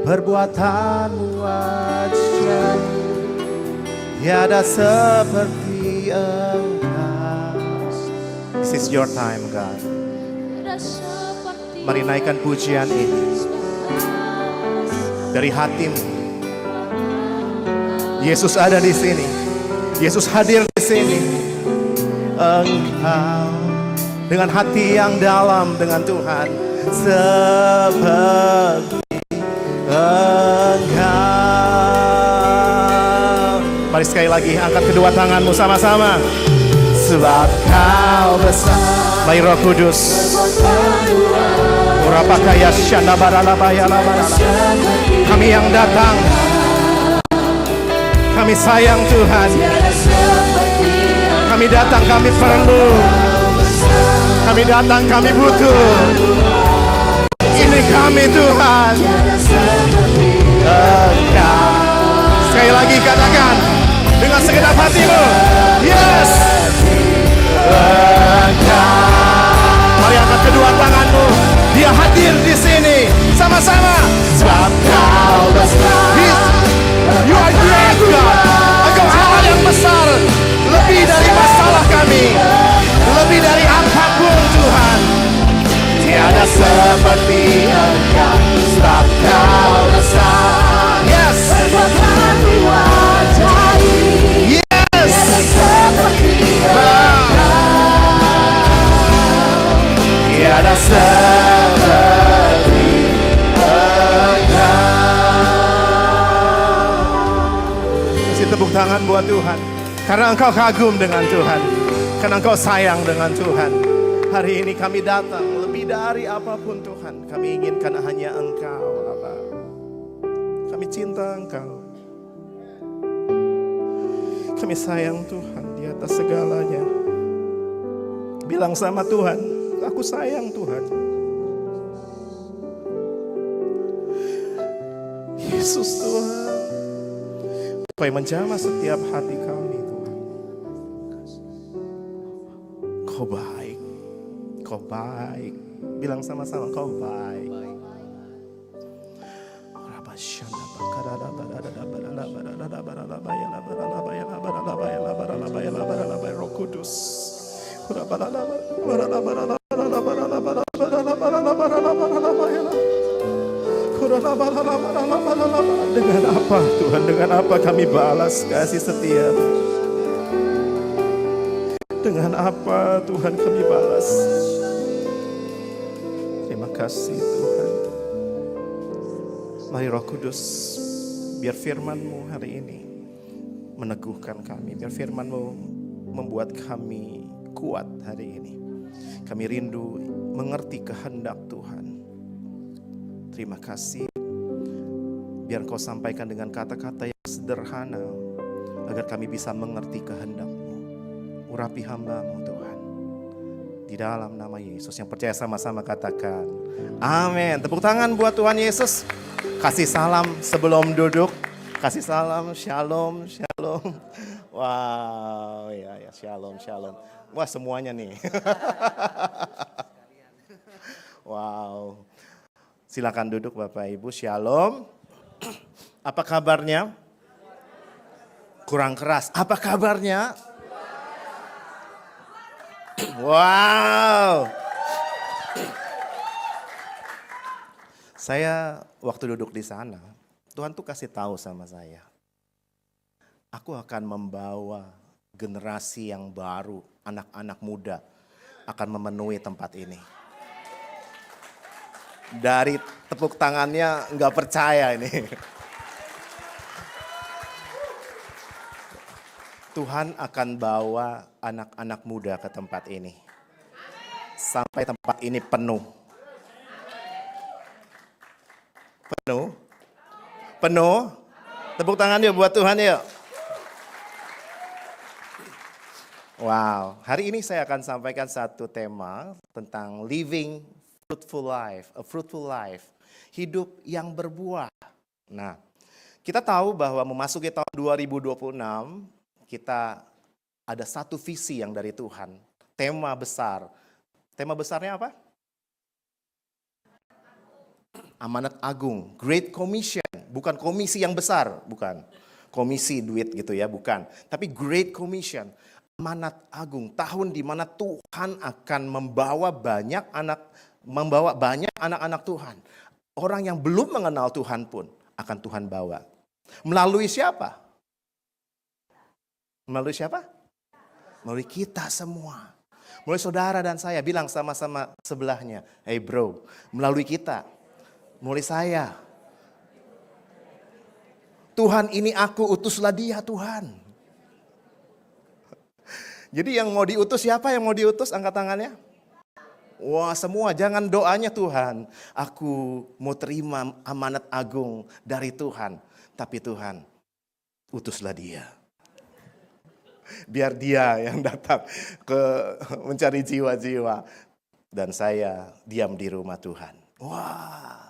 perbuatanmu ajaib, tiada seperti Engkau. This is your time, God. Mari naikkan pujian ini dari hatimu. Yesus ada di sini. Yesus hadir di sini. Engkau dengan hati yang dalam dengan Tuhan, seperti Engkau. Mari sekali lagi angkat kedua tanganmu sama-sama. Sebab Kau besar. Mari Roh Kudus. Urapakaya syanda baralabaya labarala. Kami yang datang, kami sayang Tuhan. Kami datang, kami perlu. Kami datang, kami butuh. Ini kami Tuhan. Engkau. Sekali lagi katakan dengan segenap hatimu. Yes. Engkau. Mari angkat kedua tanganmu. Dia hadir di sini sama-sama. Sebab Kau besar. You are great God. Engkau Allah yang besar, lebih dari masalah kami, lebih dari apapun Tuhan. Tiada seperti Engkau. Sebab Kau besar. Yes. Perbuatanmu ajaib. Yes. Tiada seperti Engkau. Kasih tepuk tangan buat Tuhan. Karena Engkau kagum dengan Tuhan. Karena Engkau sayang dengan Tuhan. Hari ini kami datang lebih dari apapun Tuhan. Kami inginkan hanya Engkau, Bapa. Kami cinta Engkau. Kami sayang Tuhan di atas segalanya. Bilang sama Tuhan, aku sayang Tuhan. Yesus Tuhan, Kau yang menjamah setiap hati kami Tuhan. Kau baik, Kau baik. Bilang sama-sama, Kau baik. Roh Kudus. Dengan apa Tuhan, dengan apa kami balas kasih setia? Dengan apa Tuhan kami balas? Terima kasih Tuhan. Mari Roh Kudus, biar firman-Mu hari ini meneguhkan kami. Biar firman-Mu membuat kami kuat hari ini. Kami rindu mengerti kehendak Tuhan. Terima kasih. Biar Kau sampaikan dengan kata-kata yang sederhana, agar kami bisa mengerti kehendak-Mu. Urapi hamba-Mu Tuhan. Di dalam nama Yesus, yang percaya sama-sama katakan amin. Tepuk tangan buat Tuhan Yesus. Kasih salam sebelum duduk. Kasih salam, shalom, shalom. Wow, ya, shalom, shalom. Wah, semuanya nih. Wow. Silakan duduk Bapak Ibu, shalom. Apa kabarnya? Kurang keras. Apa kabarnya? Wow. Saya waktu duduk di sana, Tuhan tuh kasih tahu sama saya. Aku akan membawa generasi yang baru, anak-anak muda akan memenuhi tempat ini. Dari tepuk tangannya nggak percaya ini. Tuhan akan bawa anak-anak muda ke tempat ini. Sampai tempat ini penuh. Penuh? Penuh? Tepuk tangan yuk buat Tuhan yuk. Wow, hari ini saya akan sampaikan satu tema tentang living fruitful life, a fruitful life, hidup yang berbuah. Nah, kita tahu bahwa memasuki tahun 2026, kita ada satu visi yang dari Tuhan, tema besar. Tema besarnya apa? Amanat agung, Great Commission, bukan komisi yang besar, bukan. Komisi duit gitu ya, bukan. Tapi Great Commission, amanat agung, tahun di mana Tuhan akan membawa banyak anak-anak Tuhan. Orang yang belum mengenal Tuhan pun akan Tuhan bawa. Melalui siapa? Melalui siapa? Melalui kita semua. Melalui saudara dan saya, bilang sama-sama sebelahnya, hey bro, melalui kita. Mulai saya. Tuhan, ini aku, utuslah dia Tuhan. Jadi yang mau diutus siapa yang mau diutus? Angkat tangannya. Wah semua, jangan doanya Tuhan. Aku mau terima amanat agung dari Tuhan. Tapi Tuhan, utuslah dia. Biar dia yang datang mencari jiwa-jiwa. Dan saya diam di rumah Tuhan. Wah.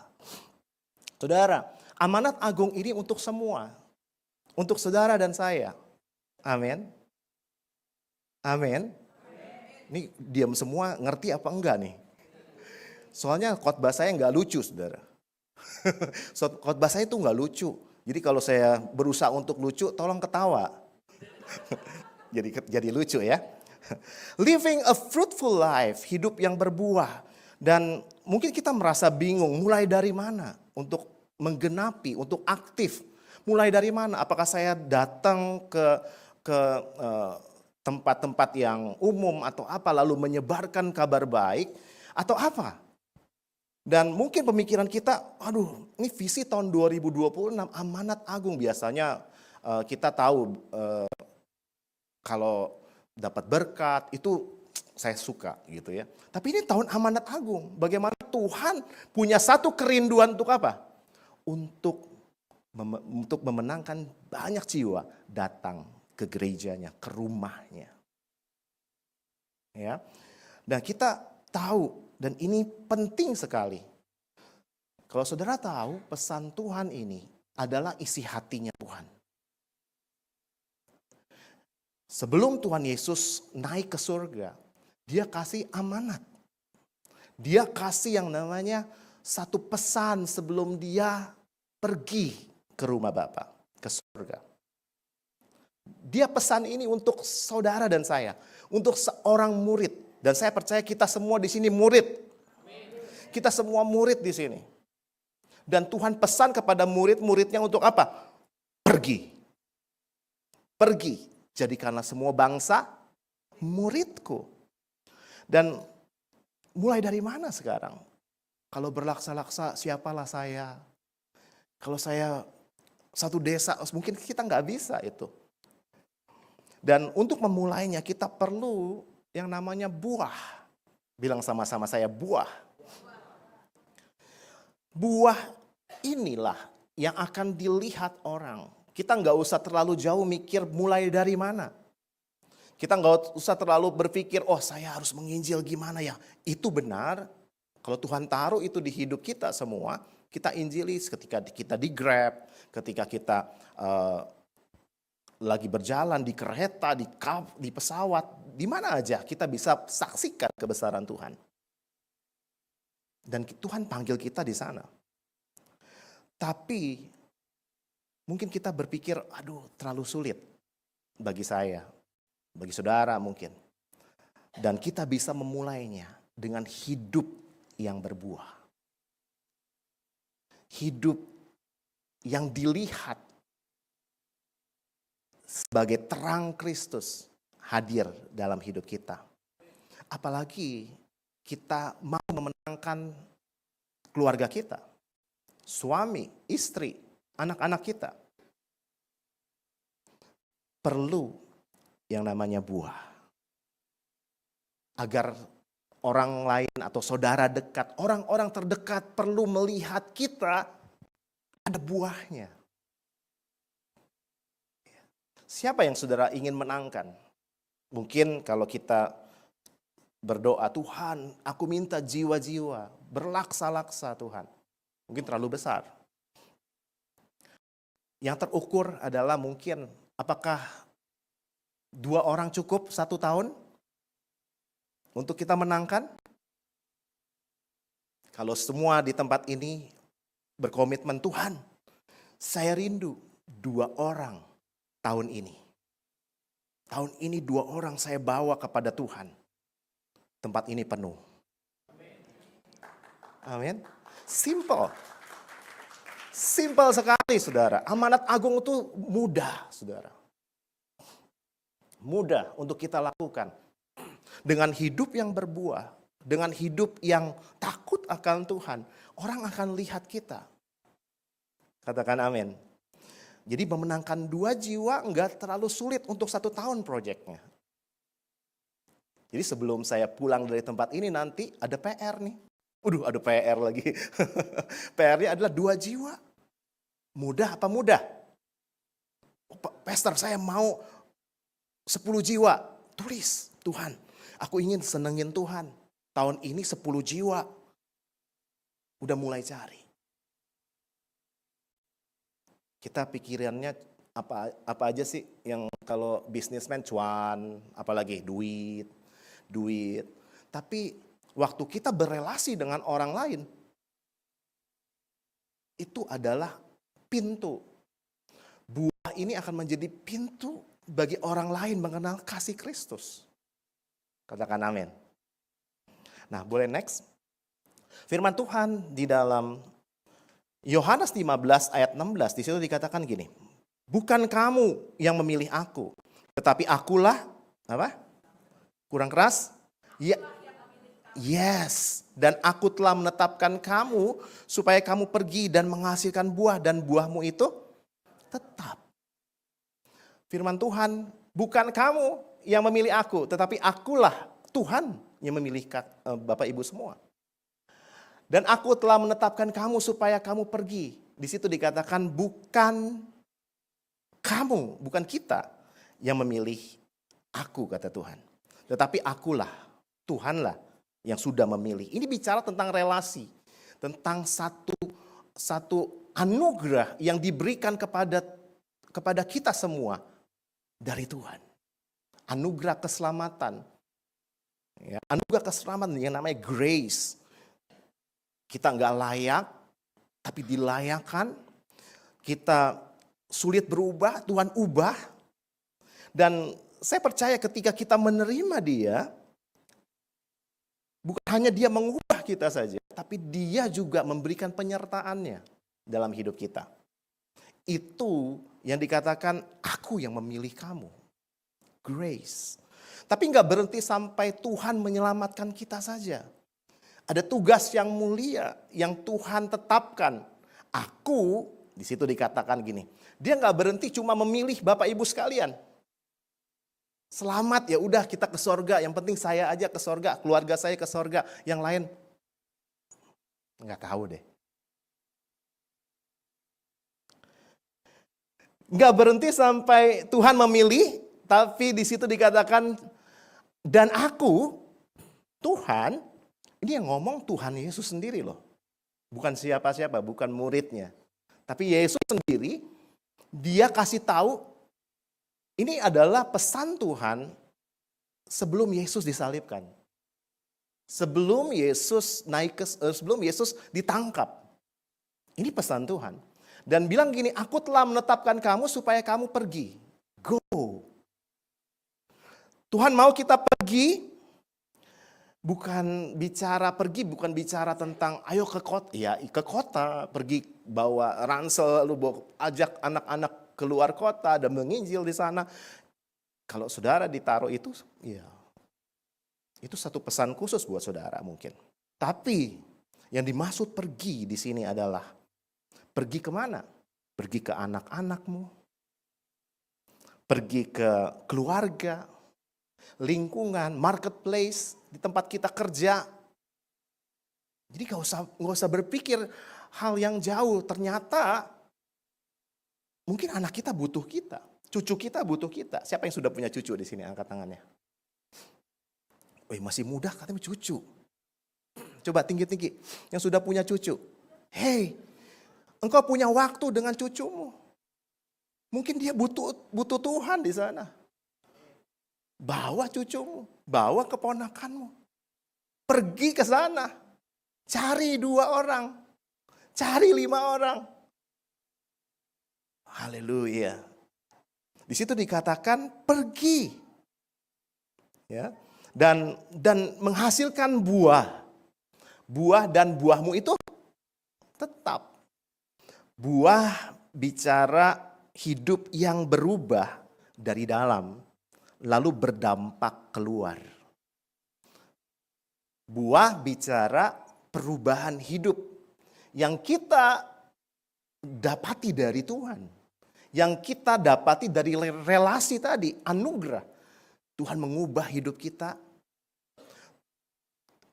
Saudara, amanat agung ini untuk semua. Untuk saudara dan saya. Amin. Amin. Ini diam semua, ngerti apa enggak nih? Soalnya khotbah saya enggak lucu, saudara. Khotbah saya itu enggak lucu. Jadi kalau saya berusaha untuk lucu, tolong ketawa. jadi lucu ya. Living a fruitful life, hidup yang berbuah. Dan mungkin kita merasa bingung, mulai dari mana untuk menggenapi, untuk aktif. Mulai dari mana? Apakah saya datang ke tempat-tempat yang umum atau apa, lalu menyebarkan kabar baik, atau apa? Dan mungkin pemikiran kita, aduh ini visi tahun 2026, amanat agung. Biasanya kita tahu kalau dapat berkat, itu saya suka gitu ya. Tapi ini tahun amanat agung. Bagaimana Tuhan punya satu kerinduan untuk apa? Untuk memenangkan banyak jiwa datang ke gerejanya, ke rumahnya. Ya. Dan kita tahu, dan ini penting sekali. Kalau saudara tahu, pesan Tuhan ini adalah isi hatinya Tuhan. Sebelum Tuhan Yesus naik ke surga, dia kasih amanat. Dia kasih yang namanya satu pesan sebelum dia pergi ke rumah Bapa, ke surga. Dia pesan ini untuk saudara dan saya, untuk seorang murid. Dan saya percaya kita semua di sini murid. Kita semua murid di sini. Dan Tuhan pesan kepada murid-muridnya untuk apa? Pergi. Pergi. Jadikanlah semua bangsa muridku. Dan mulai dari mana sekarang? Kalau berlaksa-laksa, siapalah saya? Kalau saya satu desa, mungkin kita nggak bisa itu. Dan untuk memulainya kita perlu yang namanya buah. Bilang sama-sama saya, buah. Buah inilah yang akan dilihat orang. Kita nggak usah terlalu jauh mikir mulai dari mana. Kita nggak usah terlalu berpikir, oh saya harus menginjil gimana ya. Itu benar, kalau Tuhan taruh itu di hidup kita semua, kita injili ketika kita di Grab, ketika kita lagi berjalan di kereta, di pesawat, di mana aja kita bisa saksikan kebesaran Tuhan. Dan Tuhan panggil kita di sana. Tapi mungkin kita berpikir, aduh terlalu sulit bagi saya, bagi saudara mungkin. Dan kita bisa memulainya dengan hidup yang berbuah. Hidup yang dilihat sebagai terang Kristus hadir dalam hidup kita. Apalagi kita mau memenangkan keluarga kita, suami, istri, anak-anak kita. Perlu yang namanya buah. Agar orang lain atau saudara dekat, orang-orang terdekat perlu melihat kita ada buahnya. Siapa yang saudara ingin menangkan? Mungkin kalau kita berdoa, Tuhan aku minta jiwa-jiwa, berlaksa-laksa Tuhan. Mungkin terlalu besar. Yang terukur adalah mungkin apakah 2 orang cukup 1 tahun untuk kita menangkan? Kalau semua di tempat ini berkomitmen, Tuhan, saya rindu 2 orang tahun ini. Tahun ini 2 orang saya bawa kepada Tuhan. Tempat ini penuh. Amin. Simple. Simple sekali, saudara. Amanat agung itu mudah, saudara. Mudah untuk kita lakukan. Dengan hidup yang berbuah, dengan hidup yang takut akan Tuhan, orang akan lihat kita. Katakan amin. Jadi memenangkan 2 jiwa enggak terlalu sulit untuk 1 tahun proyeknya. Jadi sebelum saya pulang dari tempat ini nanti ada PR nih. Ada PR lagi. PR-nya adalah 2 jiwa. Mudah apa mudah? Pastor, saya mau 10 jiwa. Tulis, Tuhan, aku ingin senengin Tuhan. Tahun ini 10 jiwa. Udah mulai cari. Kita pikirannya apa aja sih yang kalau bisnismen cuan, apalagi duit. Tapi waktu kita berelasi dengan orang lain, itu adalah pintu. Buah ini akan menjadi pintu bagi orang lain mengenal kasih Kristus. Katakan amin. Nah, boleh next. Firman Tuhan di dalam Yohanes 15 ayat 16, di situ dikatakan gini. Bukan kamu yang memilih aku, tetapi akulah, apa? Kurang keras? Ya. Yes, dan aku telah menetapkan kamu supaya kamu pergi dan menghasilkan buah dan buahmu itu tetap. Firman Tuhan, bukan kamu yang memilih aku, tetapi akulah Tuhan yang memilih Bapak Ibu semua. Dan aku telah menetapkan kamu supaya kamu pergi. Di situ dikatakan bukan kamu, bukan kita yang memilih aku, kata Tuhan. Tetapi akulah, Tuhanlah yang sudah memilih. Ini bicara tentang relasi, tentang satu anugerah yang diberikan kepada kita semua dari Tuhan. Anugerah keselamatan. Ya, anugerah keselamatan yang namanya grace. Kita nggak layak, tapi dilayakkan. Kita sulit berubah, Tuhan ubah. Dan saya percaya ketika kita menerima Dia, bukan hanya Dia mengubah kita saja, tapi Dia juga memberikan penyertaannya dalam hidup kita. Itu yang dikatakan, aku yang memilih kamu. Grace. Tapi nggak berhenti sampai Tuhan menyelamatkan kita saja. Ada tugas yang mulia yang Tuhan tetapkan. Aku, di situ dikatakan gini, Dia nggak berhenti cuma memilih Bapak Ibu sekalian. Selamat, ya udah kita ke sorga. Yang penting saya aja ke sorga, keluarga saya ke sorga. Yang lain nggak tahu deh. Nggak berhenti sampai Tuhan memilih, tapi di situ dikatakan dan aku, Tuhan. Ini yang ngomong Tuhan Yesus sendiri loh. Bukan siapa-siapa, bukan muridnya. Tapi Yesus sendiri, Dia kasih tahu, ini adalah pesan Tuhan sebelum Yesus disalibkan. Sebelum Yesus sebelum Yesus ditangkap. Ini pesan Tuhan. Dan bilang gini, aku telah menetapkan kamu supaya kamu pergi. Go. Tuhan mau kita pergi. Bukan bicara tentang ayo ke kota, ya ke kota, pergi bawa ransel, lu ajak anak-anak keluar kota dan menginjil di sana. Kalau saudara ditaruh itu, ya itu satu pesan khusus buat saudara mungkin. Tapi yang dimaksud pergi di sini adalah pergi kemana? Pergi ke anak-anakmu, pergi ke keluarga, lingkungan, marketplace, di tempat kita kerja. Jadi gak usah berpikir hal yang jauh. Ternyata mungkin anak kita butuh kita, cucu kita butuh kita. Siapa yang sudah punya cucu di sini? Angkat tangannya. Masih muda katanya cucu. Coba tinggi-tinggi yang sudah punya cucu. Hey, engkau punya waktu dengan cucumu. Mungkin dia butuh Tuhan di sana. Bawa cucumu, bawa keponakanmu. Pergi ke sana. Cari 2 orang. Cari 5 orang. Haleluya. Di situ dikatakan pergi. Ya. Dan menghasilkan buah. Buah dan buahmu itu tetap. Buah bicara hidup yang berubah dari dalam, lalu berdampak keluar. Buah bicara perubahan hidup yang kita dapati dari Tuhan. Yang kita dapati dari relasi tadi, anugerah. Tuhan mengubah hidup kita.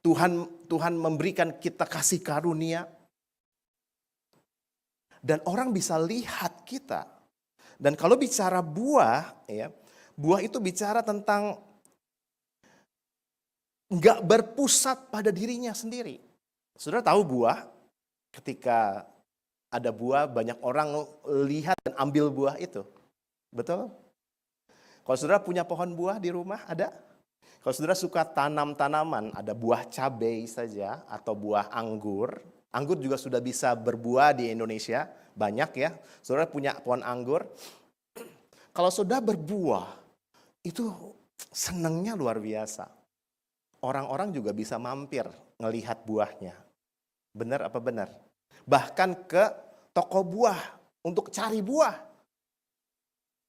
Tuhan memberikan kita kasih karunia. Dan orang bisa lihat kita. Dan kalau bicara buah, ya, buah itu bicara tentang nggak berpusat pada dirinya sendiri. Saudara tahu buah, ketika ada buah banyak orang lihat dan ambil buah itu. Betul? Kalau saudara punya pohon buah di rumah, ada? Kalau saudara suka tanam tanaman, ada buah cabai saja atau buah anggur. Anggur juga sudah bisa berbuah di Indonesia, banyak ya. Saudara punya pohon anggur. Kalau saudara berbuah, itu senangnya luar biasa. Orang-orang juga bisa mampir ngelihat buahnya. Benar apa benar? Bahkan ke toko buah untuk cari buah.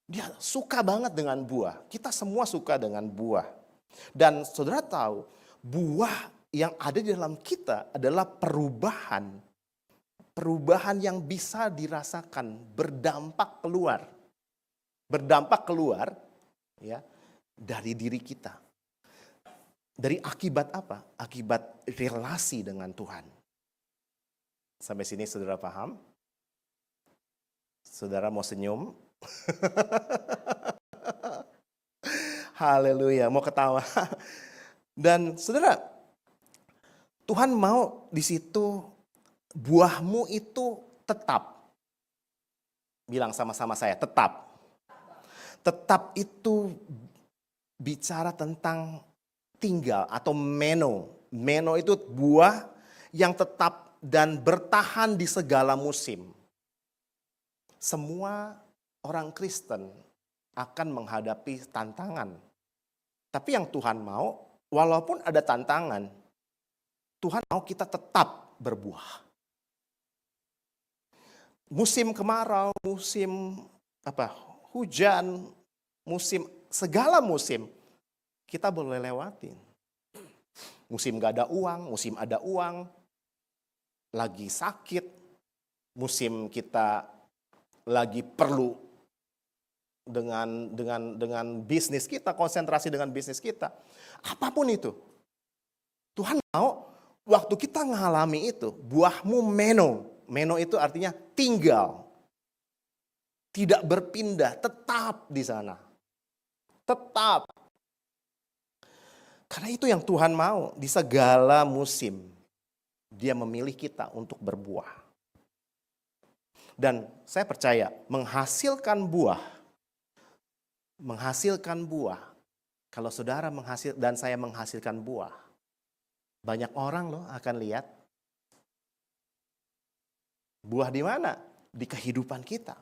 Dia suka banget dengan buah. Kita semua suka dengan buah. Dan saudara tahu, buah yang ada di dalam kita adalah perubahan. Perubahan yang bisa dirasakan, berdampak keluar. Berdampak keluar ya dari diri kita. Dari akibat apa? Akibat relasi dengan Tuhan. Sampai sini saudara paham? Saudara mau senyum? Haleluya, mau ketawa. Dan saudara, Tuhan mau di situ buahmu itu tetap. Bilang sama-sama saya, tetap. Tetap itu bicara tentang tinggal atau meno. Meno itu buah yang tetap dan bertahan di segala musim. Semua orang Kristen akan menghadapi tantangan. Tapi yang Tuhan mau, walaupun ada tantangan, Tuhan mau kita tetap berbuah. Musim kemarau, musim hujan, segala musim kita boleh lewatin. Musim gak ada uang, musim ada uang, lagi sakit, musim kita lagi perlu dengan bisnis kita, konsentrasi dengan bisnis kita. Apapun itu. Tuhan mau waktu kita mengalami itu, buahmu meno. Meno itu artinya tinggal. Tidak berpindah, tetap di sana. Tetap. Karena itu yang Tuhan mau di segala musim. Dia memilih kita untuk berbuah. Dan saya percaya menghasilkan buah, kalau saudara dan saya menghasilkan buah, banyak orang loh akan lihat. Buah di mana? Di kehidupan kita.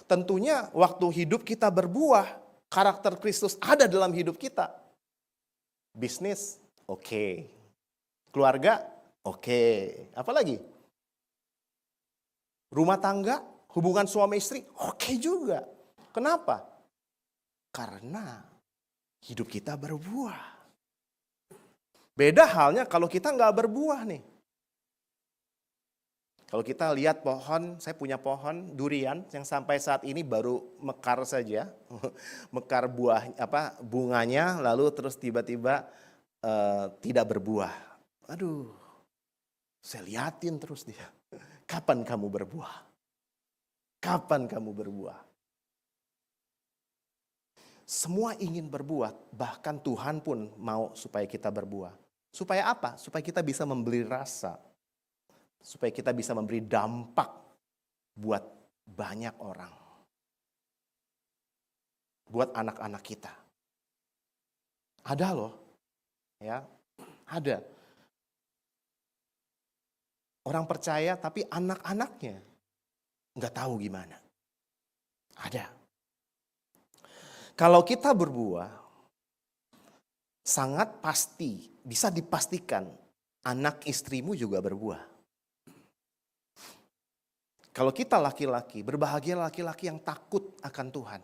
Tentunya waktu hidup kita berbuah, karakter Kristus ada dalam hidup kita. Bisnis, oke. Keluarga, oke. Apa lagi? Rumah tangga, hubungan suami istri, oke juga. Kenapa? Karena hidup kita berbuah. Beda halnya kalau kita nggak berbuah nih. Kalau kita lihat pohon, saya punya pohon durian yang sampai saat ini baru mekar saja, mekar bunganya, lalu terus tiba-tiba tidak berbuah. Aduh, saya liatin terus dia. Kapan kamu berbuah? Kapan kamu berbuah? Semua ingin berbuah, bahkan Tuhan pun mau supaya kita berbuah. Supaya apa? Supaya kita bisa memberi rasa. Supaya kita bisa memberi dampak buat banyak orang. Buat anak-anak kita. Ada loh. Ya, ada. Orang percaya tapi anak-anaknya nggak tahu gimana. Ada. Kalau kita berbuah, sangat pasti, bisa dipastikan anak istrimu juga berbuah. Kalau kita laki-laki, berbahagia laki-laki yang takut akan Tuhan.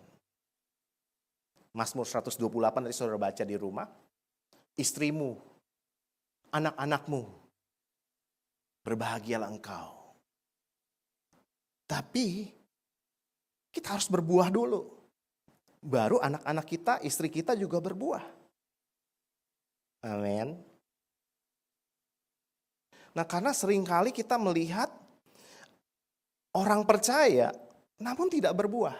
Mazmur 128 tadi saudara baca di rumah. Istrimu, anak-anakmu, berbahagialah engkau. Tapi kita harus berbuah dulu. Baru anak-anak kita, istri kita juga berbuah. Amin. Nah, karena seringkali kita melihat orang percaya namun tidak berbuah.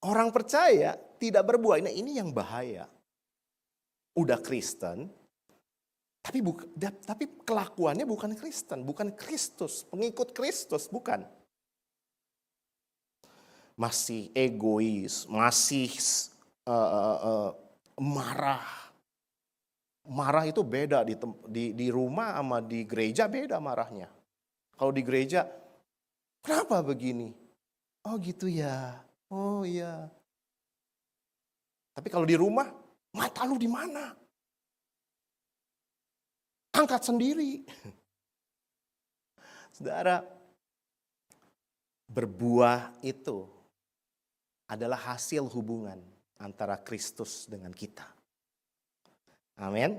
Orang percaya tidak berbuah. Nah, ini yang bahaya. Udah Kristen, tapi kelakuannya bukan Kristen, bukan Kristus, pengikut Kristus, bukan. Masih egois, masih marah. Marah itu beda di rumah sama di gereja beda marahnya. Kalau di gereja, kenapa begini? Oh gitu ya, oh iya. Tapi kalau di rumah, mata lu di mana? Angkat sendiri. Saudara, berbuah itu adalah hasil hubungan antara Kristus dengan kita. Amin.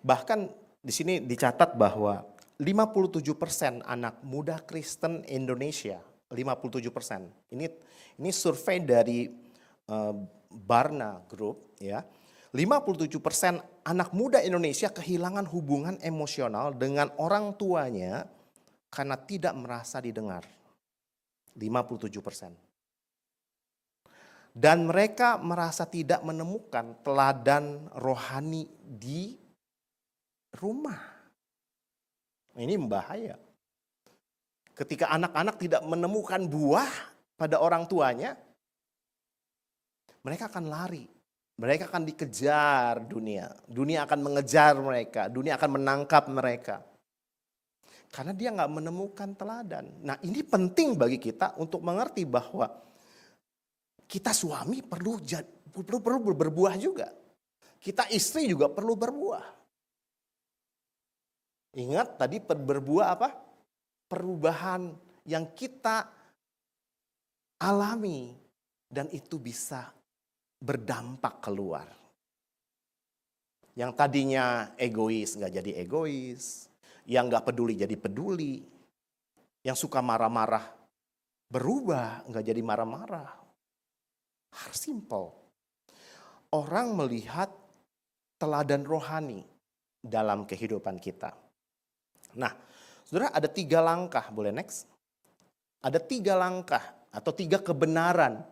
Bahkan di sini dicatat bahwa 57% anak muda Kristen Indonesia, 57%. Ini survei dari Barna Group ya. 57% anak muda Indonesia kehilangan hubungan emosional dengan orang tuanya karena tidak merasa didengar. 57%. Dan mereka merasa tidak menemukan teladan rohani di rumah. Ini membahaya. Ketika anak-anak tidak menemukan buah pada orang tuanya, mereka akan lari. Mereka akan dikejar dunia. Dunia akan mengejar mereka. Dunia akan menangkap mereka. Karena dia nggak menemukan teladan. Nah, ini penting bagi kita untuk mengerti bahwa kita suami perlu berbuah juga. Kita istri juga perlu berbuah. Ingat tadi berbuah apa? Perubahan yang kita alami dan itu bisa berdampak keluar. Yang tadinya egois nggak jadi egois. Yang nggak peduli jadi peduli. Yang suka marah-marah berubah nggak jadi marah-marah. Harus simple. Orang melihat teladan rohani dalam kehidupan kita. Nah, saudara ada 3 langkah, boleh next? Ada 3 langkah atau 3 kebenaran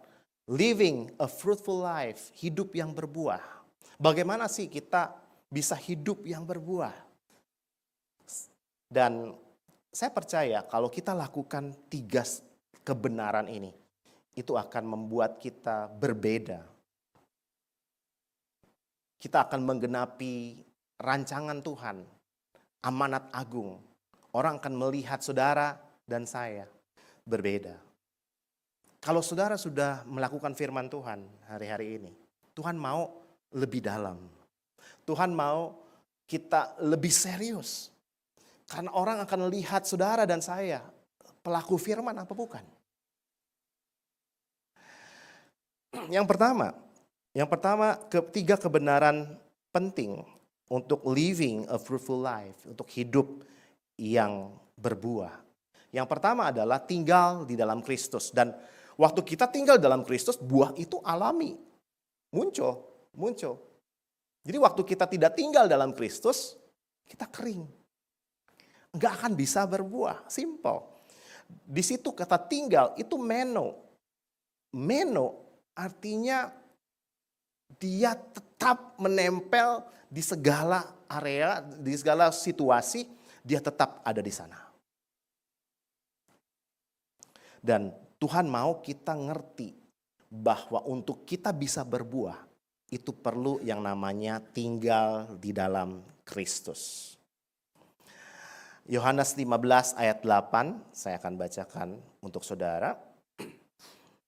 living a fruitful life, hidup yang berbuah. Bagaimana sih kita bisa hidup yang berbuah? Dan saya percaya kalau kita lakukan 3 kebenaran ini, itu akan membuat kita berbeda. Kita akan menggenapi rancangan Tuhan, amanat agung. Orang akan melihat saudara dan saya berbeda. Kalau saudara sudah melakukan firman Tuhan hari-hari ini, Tuhan mau lebih dalam. Tuhan mau kita lebih serius. Karena orang akan lihat saudara dan saya, pelaku firman apa bukan? Yang pertama 3 kebenaran penting untuk living a fruitful life, untuk hidup yang berbuah. Yang pertama adalah tinggal di dalam Kristus. Dan waktu kita tinggal dalam Kristus, buah itu alami. Muncul. Jadi waktu kita tidak tinggal dalam Kristus, kita kering. Enggak akan bisa berbuah, simple. Di situ kata tinggal itu meno. Meno artinya dia tetap menempel di segala area, di segala situasi, dia tetap ada di sana. Dan Tuhan mau kita ngerti bahwa untuk kita bisa berbuah, itu perlu yang namanya tinggal di dalam Kristus. Yohanes 15 ayat 8, saya akan bacakan untuk saudara.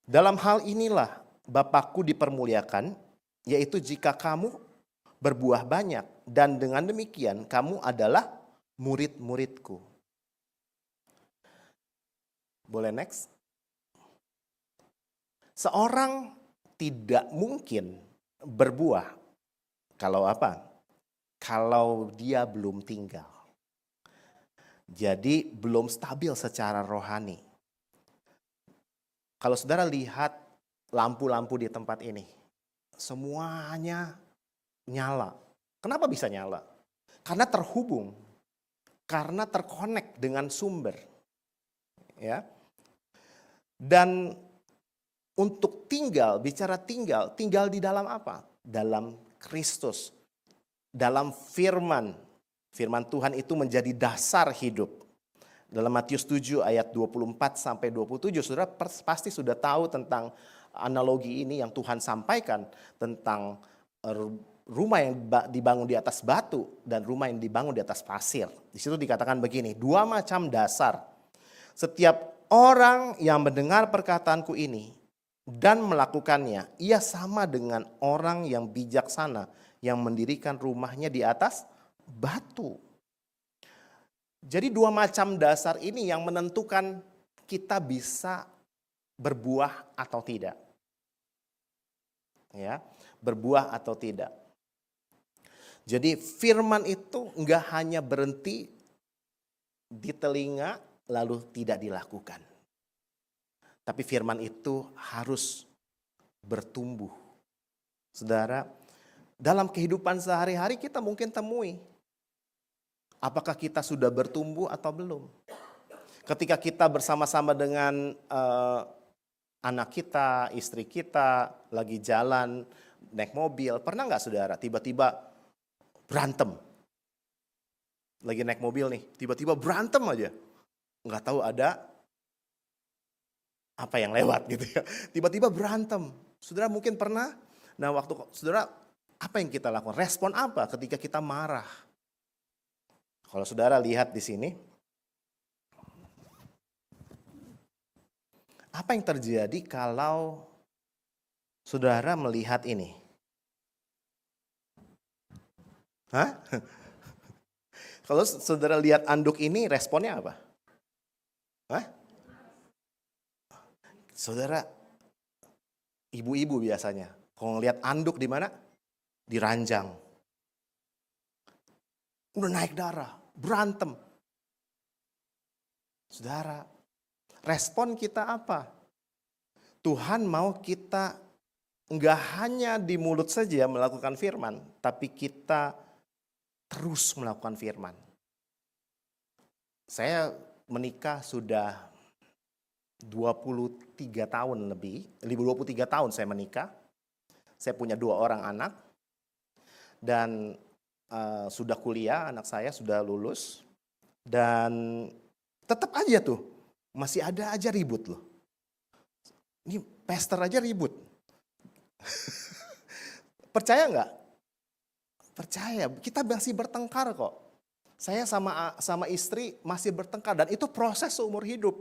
Dalam hal inilah Bapakku dipermuliakan, yaitu jika kamu berbuah banyak, dan dengan demikian kamu adalah murid-muridku. Boleh next? Seorang tidak mungkin berbuah kalau apa? Kalau dia belum tinggal. Jadi belum stabil secara rohani. Kalau saudara lihat lampu-lampu di tempat ini, semuanya nyala. Kenapa bisa nyala? Karena terhubung, karena terkonek dengan sumber. Ya. Dan untuk tinggal, bicara tinggal di dalam apa? Dalam Kristus, dalam firman. Firman Tuhan itu menjadi dasar hidup. Dalam Matius 7 ayat 24 sampai 27, saudara pasti sudah tahu tentang analogi ini yang Tuhan sampaikan tentang rumah yang dibangun di atas batu dan rumah yang dibangun di atas pasir. Di situ dikatakan begini, 2 macam dasar. Setiap orang yang mendengar perkataanku ini dan melakukannya, ia sama dengan orang yang bijaksana yang mendirikan rumahnya di atas batu. Jadi 2 macam dasar ini yang menentukan kita bisa berbuah atau tidak. Ya, berbuah atau tidak. Jadi firman itu enggak hanya berhenti di telinga lalu tidak dilakukan. Tapi firman itu harus bertumbuh. Saudara, dalam kehidupan sehari-hari kita mungkin temui. Apakah kita sudah bertumbuh atau belum? Ketika kita bersama-sama dengan anak kita, istri kita, lagi jalan, naik mobil. Pernah nggak saudara tiba-tiba berantem? Lagi naik mobil nih, tiba-tiba berantem aja. Nggak tahu ada apa yang lewat gitu ya. Tiba-tiba berantem. Saudara mungkin pernah, nah waktu saudara apa yang kita lakukan? Respon apa ketika kita marah? Kalau saudara lihat di sini, apa yang terjadi kalau saudara melihat ini? Hah? Kalau saudara lihat anduk ini, responnya apa? Hah? Saudara, ibu-ibu biasanya, kalau ngelihat anduk di mana? Di ranjang. Udah naik darah, berantem. Saudara, respon kita apa? Tuhan mau kita enggak hanya di mulut saja melakukan firman, tapi kita terus melakukan firman. Saya menikah sudah 23 tahun lebih, 23 tahun saya menikah. Saya punya 2 orang anak dan sudah kuliah, anak saya sudah lulus. Dan tetap aja tuh, masih ada aja ribut loh. Ini pastor aja ribut. Percaya nggak? Percaya, kita masih bertengkar kok. Saya sama istri masih bertengkar dan itu proses seumur hidup.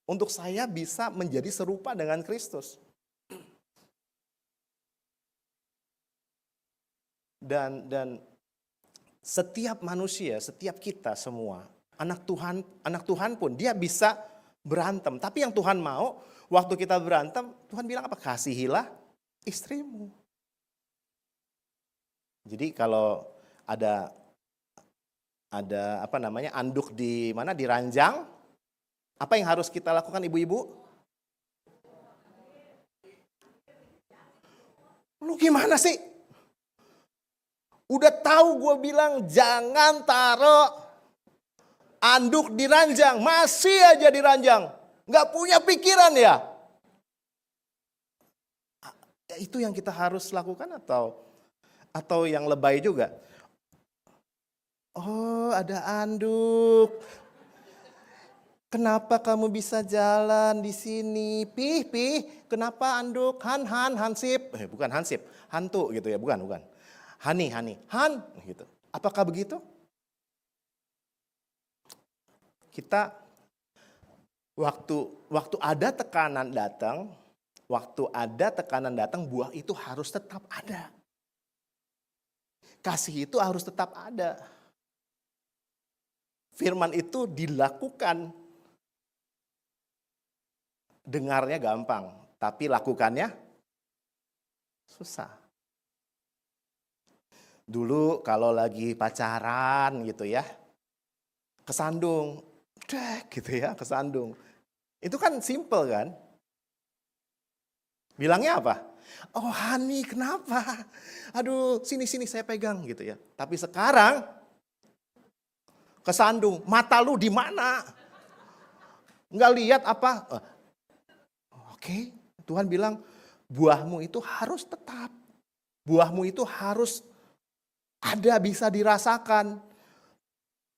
Untuk saya bisa menjadi serupa dengan Kristus. Dan setiap manusia, setiap kita semua, anak Tuhan pun dia bisa berantem. Tapi yang Tuhan mau, waktu kita berantem, Tuhan bilang apa? Kasihilah istrimu. Jadi kalau ada anduk di mana, di ranjang, apa yang harus kita lakukan ibu-ibu? Lu gimana sih? Udah tahu gue bilang jangan taruh anduk di ranjang, masih aja di ranjang. Nggak punya pikiran ya? Itu yang kita harus lakukan atau yang lebay juga? Oh, ada anduk. Kenapa kamu bisa jalan di sini? Pih, kenapa anduk? Hansip. Bukan Hansip, hantu gitu ya, bukan. Hani, Han, gitu. Apakah begitu? Kita waktu ada tekanan datang, buah itu harus tetap ada. Kasih itu harus tetap ada. Firman itu dilakukan. Dengarnya gampang, tapi lakukannya susah. Dulu kalau lagi pacaran gitu ya, kesandung, kesandung. Itu kan simple kan? Bilangnya apa? Oh honey, kenapa? Aduh, sini saya pegang gitu ya. Tapi sekarang kesandung, mata lu di mana? Nggak lihat apa? Oke, Tuhan bilang buahmu itu harus tetap. Buahmu itu harus ada, bisa dirasakan.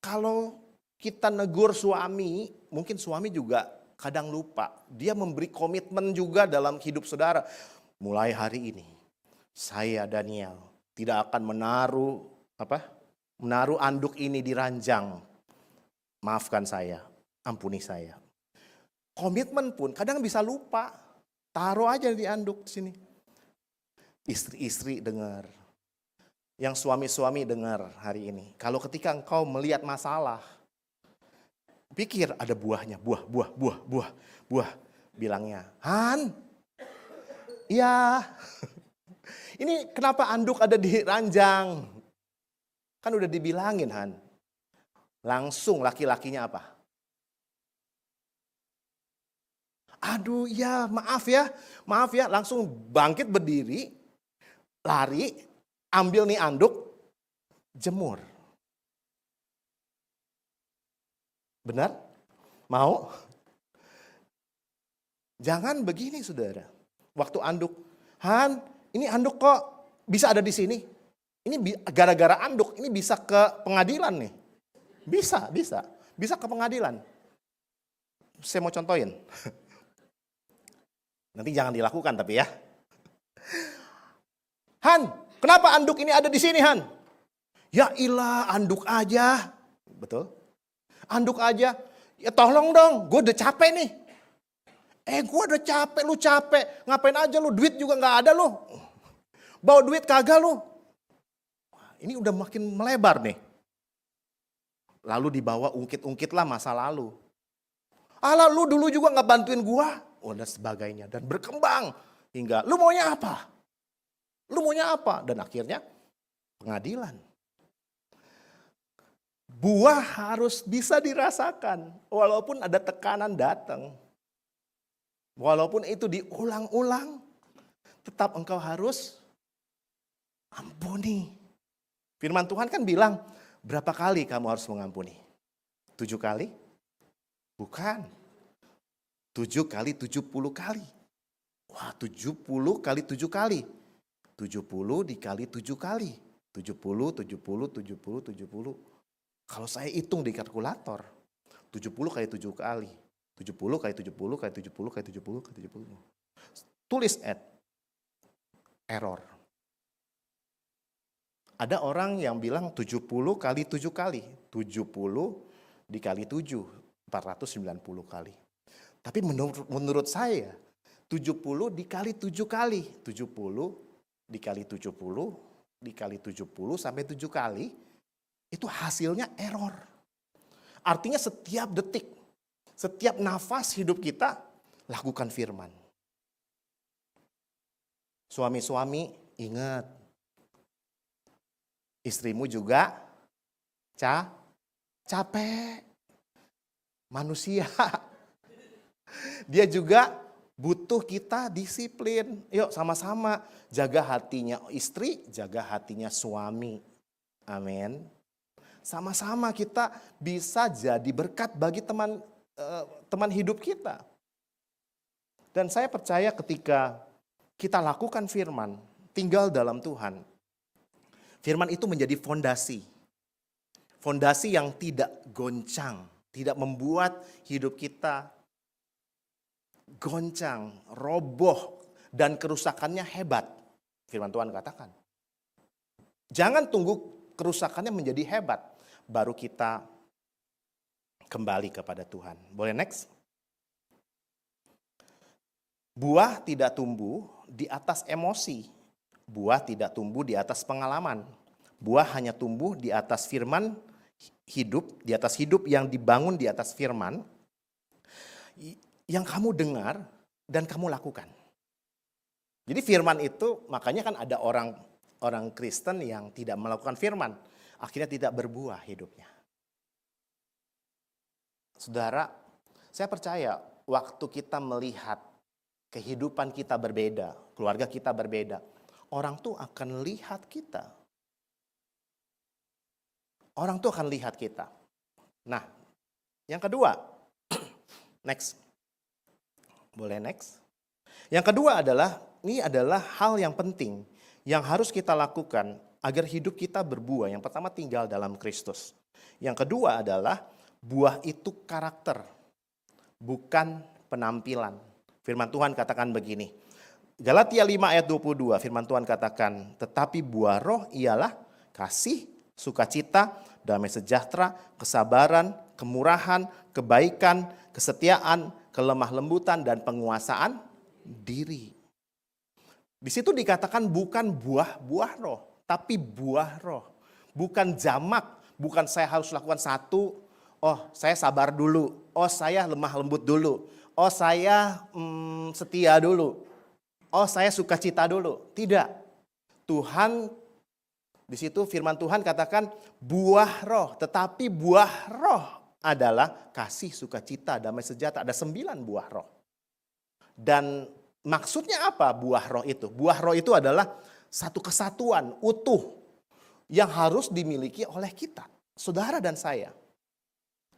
Kalau kita negur suami, mungkin suami juga kadang lupa. Dia memberi komitmen juga dalam hidup saudara. Mulai hari ini, saya Daniel tidak akan menaruh anduk ini di ranjang. Maafkan saya, ampuni saya. Komitmen pun kadang bisa lupa. Taruh aja di anduk sini. Istri-istri dengar. Yang suami-suami dengar hari ini. Kalau ketika engkau melihat masalah, pikir ada buahnya, buah. Bilangnya, Han, iya. Ini kenapa anduk ada di ranjang? Kan udah dibilangin, Han. Langsung laki-lakinya apa? Aduh ya maaf ya, langsung bangkit berdiri, lari, ambil nih anduk, jemur. Benar? Mau? Jangan begini saudara. Waktu anduk, Han, ini anduk kok bisa ada di sini? Ini gara-gara anduk, ini bisa ke pengadilan nih. Bisa ke pengadilan. Saya mau contohin. Nanti jangan dilakukan tapi ya. Han, kenapa anduk ini ada di sini Han? Ya ilah, anduk aja. Betul? Anduk aja. Ya tolong dong, gue udah capek nih. Gue udah capek, lu capek. Ngapain aja lu, duit juga gak ada lu. Bawa duit kagak lu. Ini udah makin melebar nih. Lalu dibawa ungkit-ungkit lah masa lalu. Alah lu dulu juga gak bantuin gua. Dan sebagainya. Dan berkembang. Hingga lu maunya apa? Dan akhirnya pengadilan. Buah harus bisa dirasakan. Walaupun ada tekanan datang. Walaupun itu diulang-ulang. Tetap engkau harus ampuni. Firman Tuhan kan bilang, berapa kali kamu harus mengampuni? 7 kali? Bukan. 7 kali 70 kali. Wah 70 kali 7 kali. 70 dikali 7 kali. 70. Kalau saya hitung di kalkulator. 70 kali 7 kali. 70 kali 70 kali 70 kali 70 kali 70. Tulis error. Ada orang yang bilang 70 kali 7 kali. 70 dikali 7, 490 kali. Tapi menurut saya 70 dikali 7 kali. 70 dikali 70 dikali 70 sampai 7 kali. Itu hasilnya error. Artinya setiap detik, setiap nafas hidup kita, lakukan firman. Suami-suami ingat. Istrimu juga capek. Manusia. Dia juga butuh kita disiplin. Yuk sama-sama jaga hatinya istri, jaga hatinya suami. Amin. Sama-sama kita bisa jadi berkat bagi teman hidup kita. Dan saya percaya ketika kita lakukan firman, tinggal dalam Tuhan, firman itu menjadi fondasi. Fondasi yang tidak goncang, tidak membuat hidup kita goncang, roboh, dan kerusakannya hebat. Firman Tuhan katakan. Jangan tunggu kerusakannya menjadi hebat. Baru kita kembali kepada Tuhan. Boleh next? Buah tidak tumbuh di atas emosi. Buah tidak tumbuh di atas pengalaman. Buah hanya tumbuh di atas firman hidup, di atas hidup yang dibangun di atas firman yang kamu dengar dan kamu lakukan. Jadi firman itu, makanya kan ada orang Kristen yang tidak melakukan firman, akhirnya tidak berbuah hidupnya. Saudara, saya percaya waktu kita melihat kehidupan kita berbeda, keluarga kita berbeda, orang tuh akan lihat kita. Orang tuh akan lihat kita. Nah, yang kedua, next. Boleh next? Yang kedua adalah, ini adalah hal yang penting yang harus kita lakukan agar hidup kita berbuah. Yang pertama, tinggal dalam Kristus. Yang kedua adalah buah itu karakter, bukan penampilan. Firman Tuhan katakan begini. Galatia 5 ayat 22, firman Tuhan katakan, tetapi buah roh ialah kasih, sukacita, damai sejahtera, kesabaran, kemurahan, kebaikan, kesetiaan, kelemah lembutan, dan penguasaan diri. Di situ dikatakan bukan buah-buah roh, tapi buah roh. Bukan jamak, bukan saya harus lakukan satu, oh saya sabar dulu, oh saya lemah lembut dulu, oh saya setia dulu, oh saya sukacita dulu. Tidak. Tuhan, di situ firman Tuhan katakan buah roh, tetapi buah roh adalah kasih, sukacita, damai sejahtera. Ada 9 buah roh. Dan maksudnya apa buah roh itu? Buah roh itu adalah satu kesatuan utuh yang harus dimiliki oleh kita, saudara dan saya.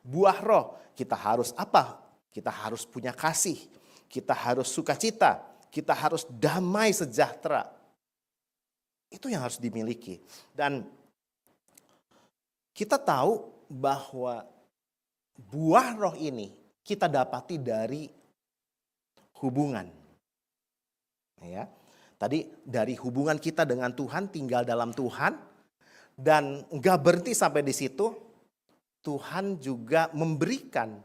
Buah roh, kita harus apa? Kita harus punya kasih, kita harus sukacita, kita harus damai sejahtera. Itu yang harus dimiliki. Dan kita tahu bahwa buah roh ini kita dapati dari hubungan. Ya. Tadi dari hubungan kita dengan Tuhan, tinggal dalam Tuhan, dan enggak berhenti sampai di situ. Tuhan juga memberikan,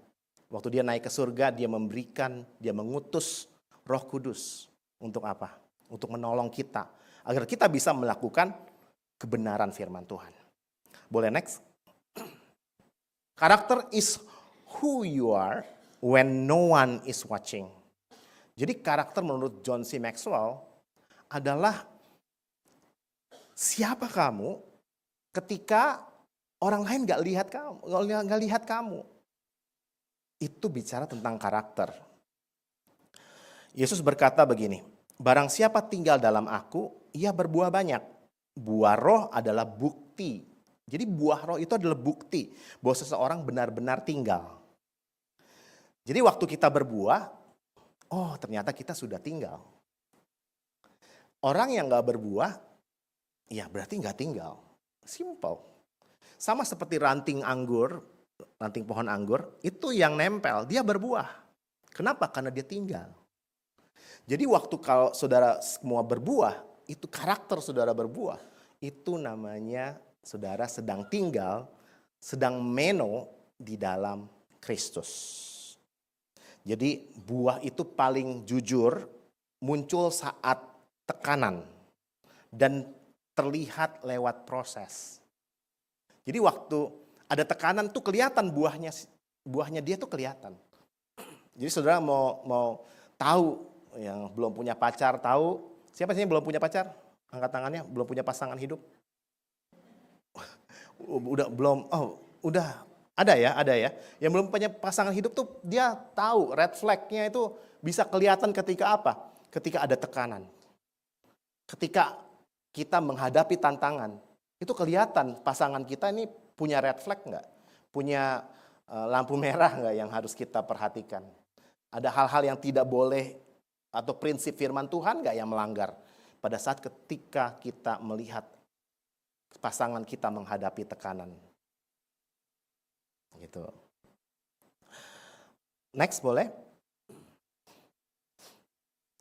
waktu dia naik ke surga, dia memberikan, dia mengutus Roh Kudus. Untuk apa? Untuk menolong kita, agar kita bisa melakukan kebenaran firman Tuhan. Boleh next? Karakter is who you are when no one is watching. Jadi karakter menurut John C. Maxwell adalah siapa kamu ketika orang lain gak lihat kamu. Itu bicara tentang karakter. Yesus berkata begini, barang siapa tinggal dalam aku, ia berbuah banyak. Buah roh adalah bukti. Jadi buah roh itu adalah bukti bahwa seseorang benar-benar tinggal. Jadi waktu kita berbuah, oh ternyata kita sudah tinggal. Orang yang gak berbuah, ya berarti gak tinggal. Simple. Sama seperti ranting anggur, ranting pohon anggur, itu yang nempel, dia berbuah. Kenapa? Karena dia tinggal. Jadi waktu kalau saudara semua berbuah, itu karakter saudara berbuah, itu namanya saudara sedang tinggal, sedang meno di dalam Kristus. Jadi buah itu paling jujur muncul saat tekanan dan terlihat lewat proses. Jadi waktu ada tekanan tuh kelihatan buahnya dia tuh kelihatan. Jadi saudara mau tahu yang belum punya pacar tahu, siapa sih yang belum punya pacar? Angkat tangannya, belum punya pasangan hidup. Udah ada ya. Yang belum punya pasangan hidup tuh dia tahu red flag-nya itu bisa kelihatan ketika apa? Ketika ada tekanan. Ketika kita menghadapi tantangan, itu kelihatan pasangan kita ini punya red flag enggak? Punya lampu merah enggak yang harus kita perhatikan? Ada hal-hal yang tidak boleh atau prinsip firman Tuhan enggak yang melanggar? Pada saat ketika kita melihat pasangan kita menghadapi tekanan. Gitu. Next boleh?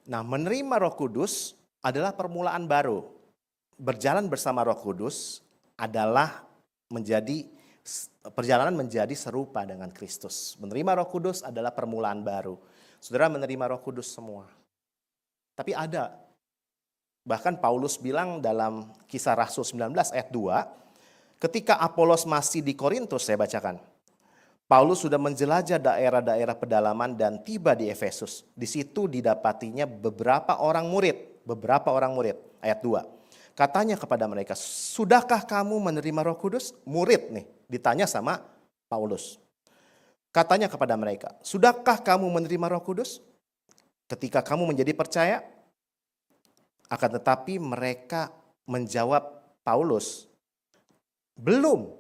Nah, menerima Roh Kudus adalah permulaan baru. Berjalan bersama Roh Kudus adalah menjadi perjalanan menjadi serupa dengan Kristus. Menerima Roh Kudus adalah permulaan baru. Saudara menerima Roh Kudus semua. Tapi ada, bahkan Paulus bilang dalam Kisah Rasul 19 ayat 2, ketika Apolos masih di Korintus, saya bacakan. Paulus sudah menjelajah daerah-daerah pedalaman dan tiba di Efesus. Di situ didapatinya beberapa orang murid. Ayat 2. Katanya kepada mereka, sudahkah kamu menerima Roh Kudus? Murid nih, ditanya sama Paulus. Katanya kepada mereka, sudahkah kamu menerima Roh Kudus? Ketika kamu menjadi percaya? Akan tetapi mereka menjawab Paulus, belum.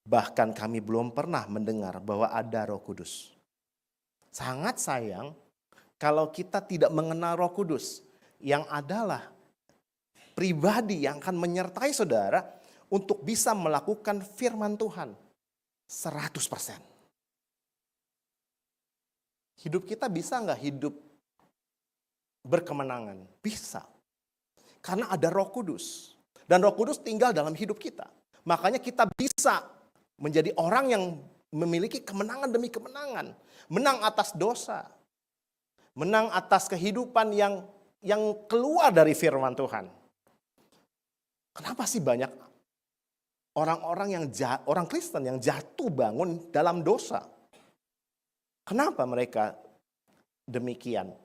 Bahkan kami belum pernah mendengar bahwa ada Roh Kudus. Sangat sayang kalau kita tidak mengenal Roh Kudus, yang adalah pribadi yang akan menyertai saudara untuk bisa melakukan firman Tuhan 100%. Hidup kita bisa nggak hidup berkemenangan? Bisa. Karena ada Roh Kudus. Dan Roh Kudus tinggal dalam hidup kita. Makanya kita bisa menjadi orang yang memiliki kemenangan demi kemenangan. Menang atas dosa. Menang atas kehidupan yang keluar dari firman Tuhan. Kenapa sih banyak orang-orang orang Kristen yang jatuh bangun dalam dosa? Kenapa mereka demikian?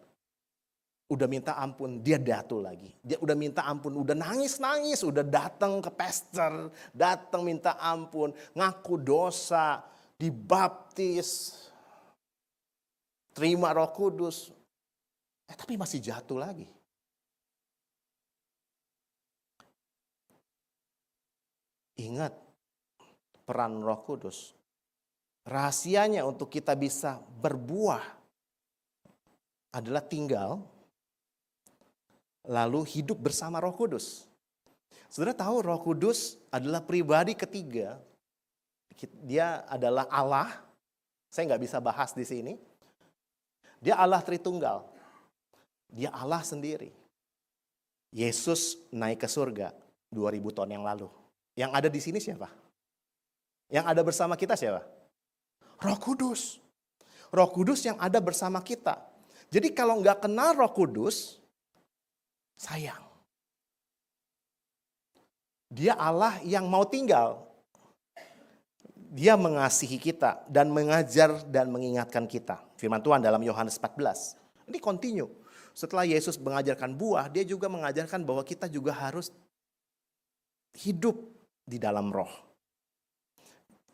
Udah minta ampun, dia jatuh lagi. Dia udah minta ampun, udah nangis-nangis, udah datang ke pastor, datang minta ampun, ngaku dosa, dibaptis, terima Roh Kudus. Tapi masih jatuh lagi. Ingat peran Roh Kudus. Rahasianya untuk kita bisa berbuah adalah tinggal lalu hidup bersama Roh Kudus. Saudara tahu Roh Kudus adalah pribadi ketiga. Dia adalah Allah. Saya nggak bisa bahas di sini. Dia Allah Tritunggal. Dia Allah sendiri. Yesus naik ke surga 2000 tahun yang lalu. Yang ada di sini siapa? Yang ada bersama kita siapa? Roh Kudus. Roh Kudus yang ada bersama kita. Jadi kalau nggak kenal Roh Kudus, sayang. Dia Allah yang mau tinggal. Dia mengasihi kita dan mengajar dan mengingatkan kita. Firman Tuhan dalam Yohanes 14. Ini continue. Setelah Yesus mengajarkan buah, dia juga mengajarkan bahwa kita juga harus hidup di dalam roh.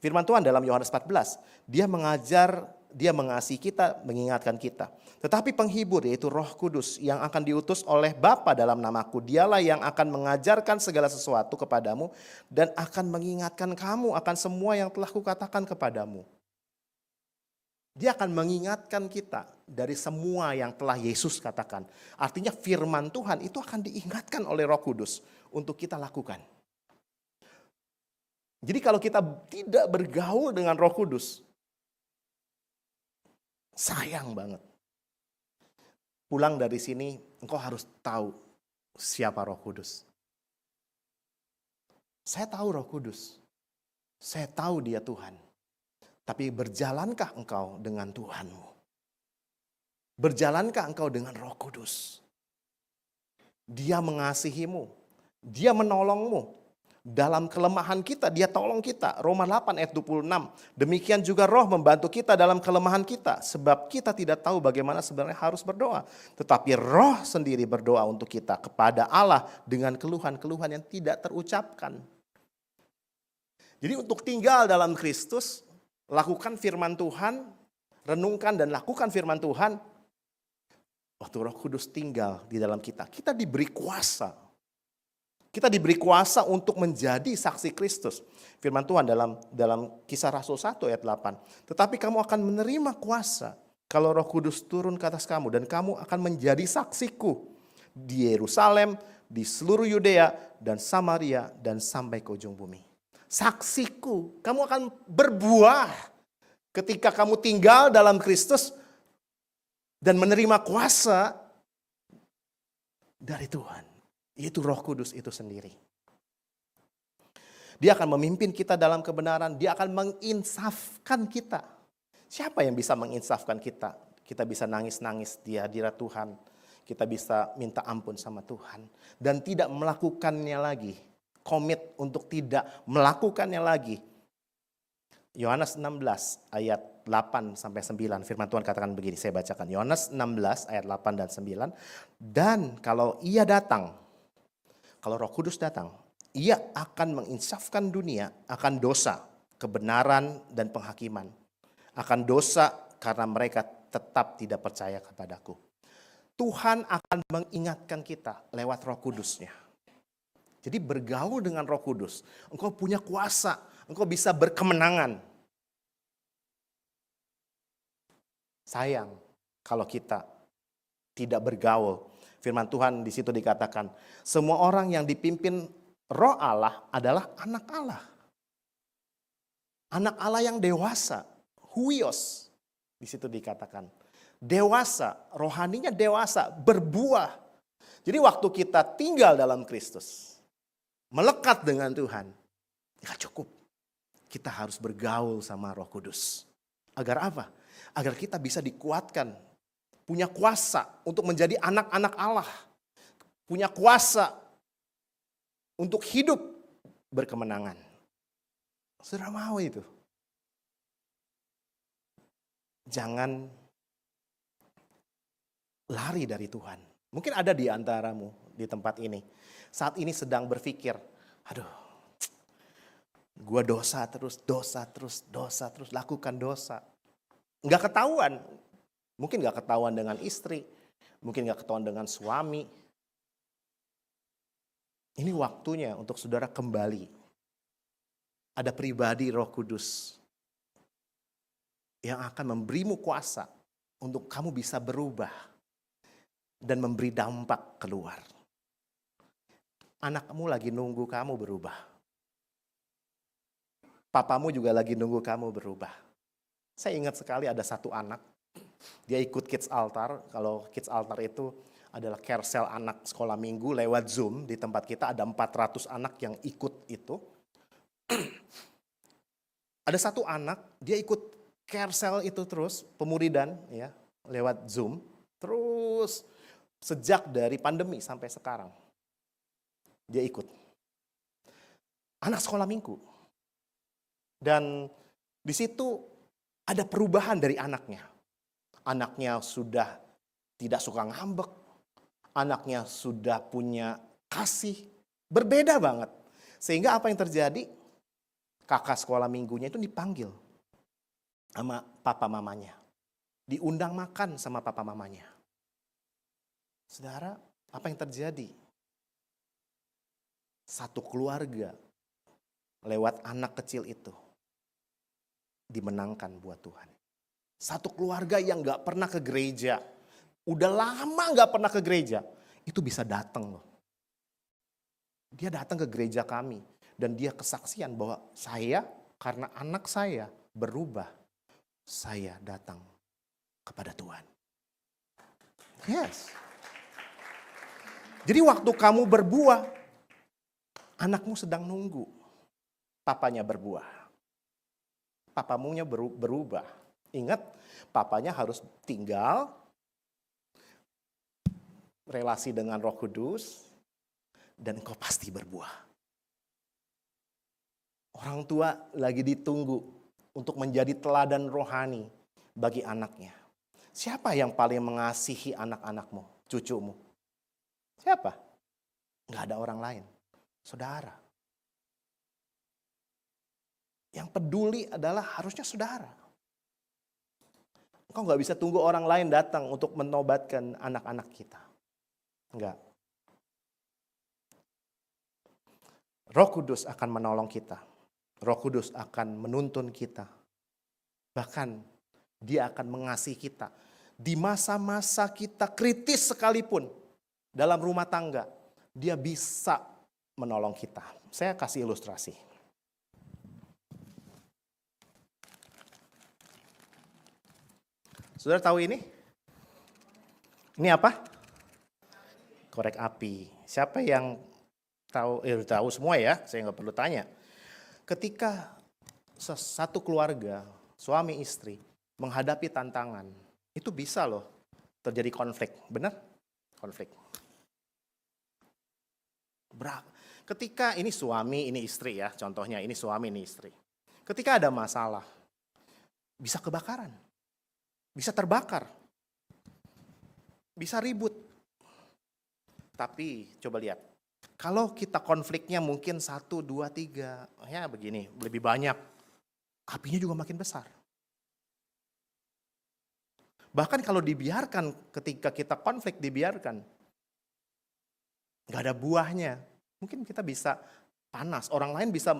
Firman Tuhan dalam Yohanes 14, dia mengajar, dia mengasihi kita, mengingatkan kita. Tetapi penghibur yaitu Roh Kudus yang akan diutus oleh Bapa dalam namaku, dialah yang akan mengajarkan segala sesuatu kepadamu dan akan mengingatkan kamu akan semua yang telah kukatakan kepadamu. Dia akan mengingatkan kita dari semua yang telah Yesus katakan. Artinya firman Tuhan itu akan diingatkan oleh Roh Kudus untuk kita lakukan. Jadi kalau kita tidak bergaul dengan Roh Kudus, sayang banget. Pulang dari sini, engkau harus tahu siapa Roh Kudus. Saya tahu Roh Kudus. Saya tahu dia Tuhan. Tapi berjalankah engkau dengan Tuhanmu? Berjalankah engkau dengan Roh Kudus? Dia mengasihimu. Dia menolongmu. Dalam kelemahan kita, dia tolong kita. Roma 8 ayat 26. Demikian juga Roh membantu kita dalam kelemahan kita. Sebab kita tidak tahu bagaimana sebenarnya harus berdoa. Tetapi Roh sendiri berdoa untuk kita kepada Allah dengan keluhan-keluhan yang tidak terucapkan. Jadi untuk tinggal dalam Kristus, lakukan firman Tuhan, renungkan dan lakukan firman Tuhan. Waktu Roh Kudus tinggal di dalam kita, kita diberi kuasa. Kita diberi kuasa untuk menjadi saksi Kristus. Firman Tuhan dalam Kisah Rasul 1 ayat 8. Tetapi kamu akan menerima kuasa kalau Roh Kudus turun ke atas kamu. Dan kamu akan menjadi saksiku di Yerusalem, di seluruh Yudea dan Samaria dan sampai ke ujung bumi. Saksiku, kamu akan berbuah ketika kamu tinggal dalam Kristus dan menerima kuasa dari Tuhan. Yaitu Roh Kudus itu sendiri. Dia akan memimpin kita dalam kebenaran. Dia akan menginsafkan kita. Siapa yang bisa menginsafkan kita? Kita bisa nangis-nangis di hadirat Tuhan. Kita bisa minta ampun sama Tuhan. Dan tidak melakukannya lagi. Komit untuk tidak melakukannya lagi. Yohanes 16 ayat 8 sampai 9. Firman Tuhan katakan begini, saya bacakan. Yohanes 16 ayat 8 dan 9. Dan kalau ia datang, kalau Roh Kudus datang, ia akan menginsafkan dunia akan dosa, kebenaran dan penghakiman. Akan dosa karena mereka tetap tidak percaya kepadaku. Tuhan akan mengingatkan kita lewat Roh Kudusnya. Jadi bergaul dengan Roh Kudus, engkau punya kuasa, engkau bisa berkemenangan. Sayang kalau kita tidak bergaul. Firman Tuhan di situ dikatakan, semua orang yang dipimpin Roh Allah adalah anak Allah. Anak Allah yang dewasa, huios. Di situ dikatakan, dewasa, rohaninya dewasa, berbuah. Jadi waktu kita tinggal dalam Kristus, melekat dengan Tuhan, gak cukup. Kita harus bergaul sama Roh Kudus. Agar apa? Agar kita bisa dikuatkan, punya kuasa untuk menjadi anak-anak Allah. Punya kuasa untuk hidup berkemenangan. Saudara mau itu? Jangan lari dari Tuhan. Mungkin ada di antaramu di tempat ini. Saat ini sedang berpikir, aduh, gue dosa terus, lakukan dosa. Nggak ketahuan. Mungkin nggak ketahuan dengan istri. Mungkin nggak ketahuan dengan suami. Ini waktunya untuk saudara kembali. Ada pribadi Roh Kudus yang akan memberimu kuasa untuk kamu bisa berubah dan memberi dampak keluar. Anakmu lagi nunggu kamu berubah. Papamu juga lagi nunggu kamu berubah. Saya ingat sekali ada satu anak, dia ikut Kids Altar. Kalau Kids Altar itu adalah carousel anak sekolah minggu lewat Zoom. Di tempat kita ada 400 anak yang ikut itu. Ada satu anak, dia ikut carousel itu terus, pemuridan ya, lewat Zoom. Terus sejak dari pandemi sampai sekarang, dia ikut. Anak sekolah minggu. Dan di situ ada perubahan dari anaknya. Anaknya sudah tidak suka ngambek. Anaknya sudah punya kasih. Berbeda banget. Sehingga apa yang terjadi? Kakak sekolah minggunya itu dipanggil sama papa mamanya. Diundang makan sama papa mamanya. Saudara, apa yang terjadi? Satu keluarga lewat anak kecil itu dimenangkan buat Tuhan. Satu keluarga yang gak pernah ke gereja, udah lama gak pernah ke gereja, itu bisa datang loh. Dia datang ke gereja kami dan dia kesaksian bahwa saya, karena anak saya berubah, saya datang kepada Tuhan. Yes. Jadi waktu kamu berbuah, anakmu sedang nunggu papanya berbuah. Papamunya berubah. Ingat, papanya harus tinggal relasi dengan Roh Kudus dan engkau pasti berbuah. Orang tua lagi ditunggu untuk menjadi teladan rohani bagi anaknya. Siapa yang paling mengasihi anak-anakmu, cucumu? Siapa? Nggak ada orang lain. Saudara. Yang peduli adalah harusnya saudara. Engkau nggak bisa tunggu orang lain datang untuk menobatkan anak-anak kita. Enggak. Roh Kudus akan menolong kita. Roh Kudus akan menuntun kita. Bahkan dia akan mengasihi kita. Di masa-masa kita kritis sekalipun dalam rumah tangga, dia bisa menolong kita. Saya kasih ilustrasi. Saudara tahu ini? Ini apa? Korek api. Siapa yang tahu? Tahu semua ya, saya nggak perlu tanya. Ketika satu keluarga, suami istri, menghadapi tantangan, itu bisa loh terjadi konflik. Benar? Konflik. Ketika ini suami, ini istri ya, contohnya ini suami, ini istri. Ketika ada masalah, bisa kebakaran, bisa terbakar, bisa ribut. Tapi coba lihat, kalau kita konfliknya mungkin 1, 2, 3, ya begini, lebih banyak, apinya juga makin besar. Bahkan kalau dibiarkan, ketika kita konflik dibiarkan, gak ada buahnya, mungkin kita bisa panas. Orang lain bisa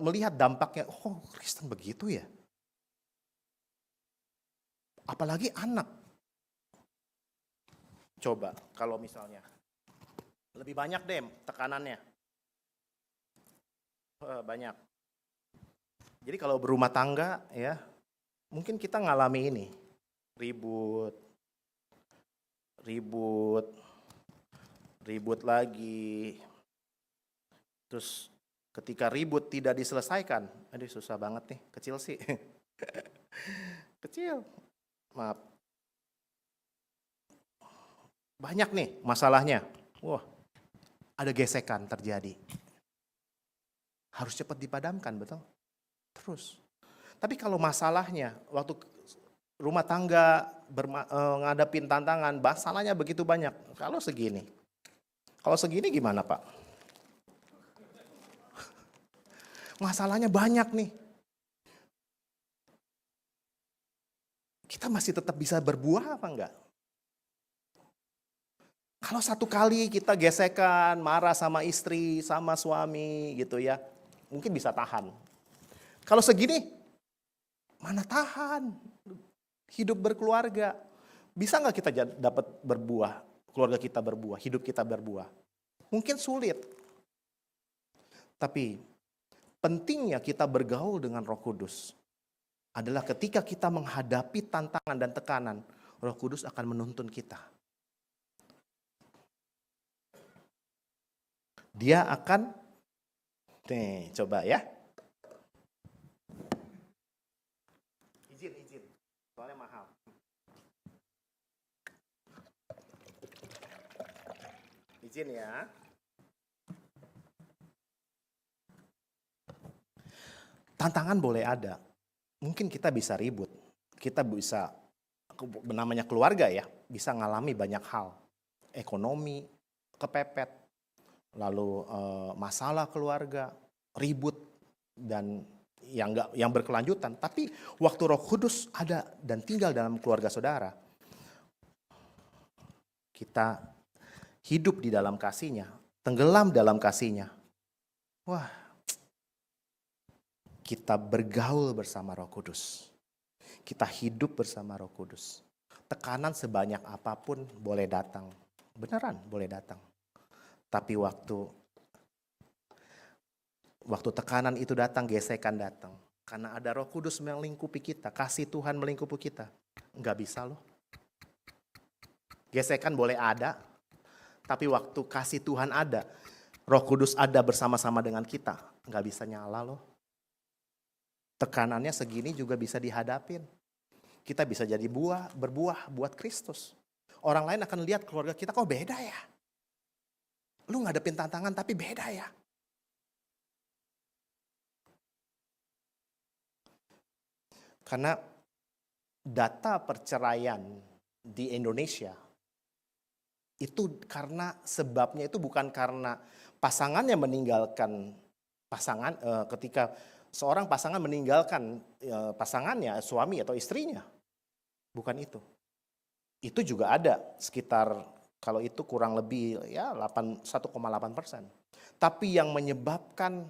melihat dampaknya, oh Kristen begitu ya. Apalagi anak. Coba kalau misalnya, lebih banyak deh tekanannya. Banyak. Jadi kalau berumah tangga ya, mungkin kita ngalami ini. Ribut lagi. Terus ketika ribut tidak diselesaikan, aduh susah banget nih, kecil sih. Kecil, maaf. Banyak nih masalahnya. Wah, ada gesekan terjadi. Harus cepat dipadamkan, betul? Terus. Tapi kalau masalahnya, waktu rumah tangga ngadapin tantangan, masalahnya begitu banyak. Kalau segini gimana Pak? Masalahnya banyak nih. Kita masih tetap bisa berbuah apa enggak? Kalau satu kali kita gesekan, marah sama istri, sama suami gitu ya, mungkin bisa tahan. Kalau segini, mana tahan? Hidup berkeluarga, bisa nggak kita dapat berbuah, keluarga kita berbuah, hidup kita berbuah? Mungkin sulit. Tapi pentingnya kita bergaul dengan Roh Kudus adalah ketika kita menghadapi tantangan dan tekanan, Roh Kudus akan menuntun kita. Dia akan, nih coba ya. Izin, soalnya mahal. Izin ya. Tantangan boleh ada. Mungkin kita bisa ribut. Kita bisa, namanya keluarga ya, bisa ngalami banyak hal. Ekonomi, kepepet. Lalu masalah keluarga, ribut, dan yang berkelanjutan. Tapi waktu Roh Kudus ada dan tinggal dalam keluarga saudara, kita hidup di dalam kasih-Nya, tenggelam dalam kasih-Nya. Wah, kita bergaul bersama Roh Kudus. Kita hidup bersama Roh Kudus. Tekanan sebanyak apapun boleh datang. Beneran boleh datang. Tapi waktu tekanan itu datang, gesekan datang. Karena ada Roh Kudus melingkupi kita, kasih Tuhan melingkupi kita. Enggak bisa loh. Gesekan boleh ada, tapi waktu kasih Tuhan ada, Roh Kudus ada bersama-sama dengan kita, enggak bisa nyala loh. Tekanannya segini juga bisa dihadapin. Kita bisa jadi berbuah buat Kristus. Orang lain akan lihat keluarga kita kok beda ya. Lu ngadepin tantangan tapi beda ya. Karena data perceraian di Indonesia itu karena sebabnya itu bukan karena pasangannya meninggalkan ketika seorang pasangan meninggalkan pasangannya, suami atau istrinya. Bukan itu. Itu juga ada sekitar, kalau itu kurang lebih ya 1,8%. Tapi yang menyebabkan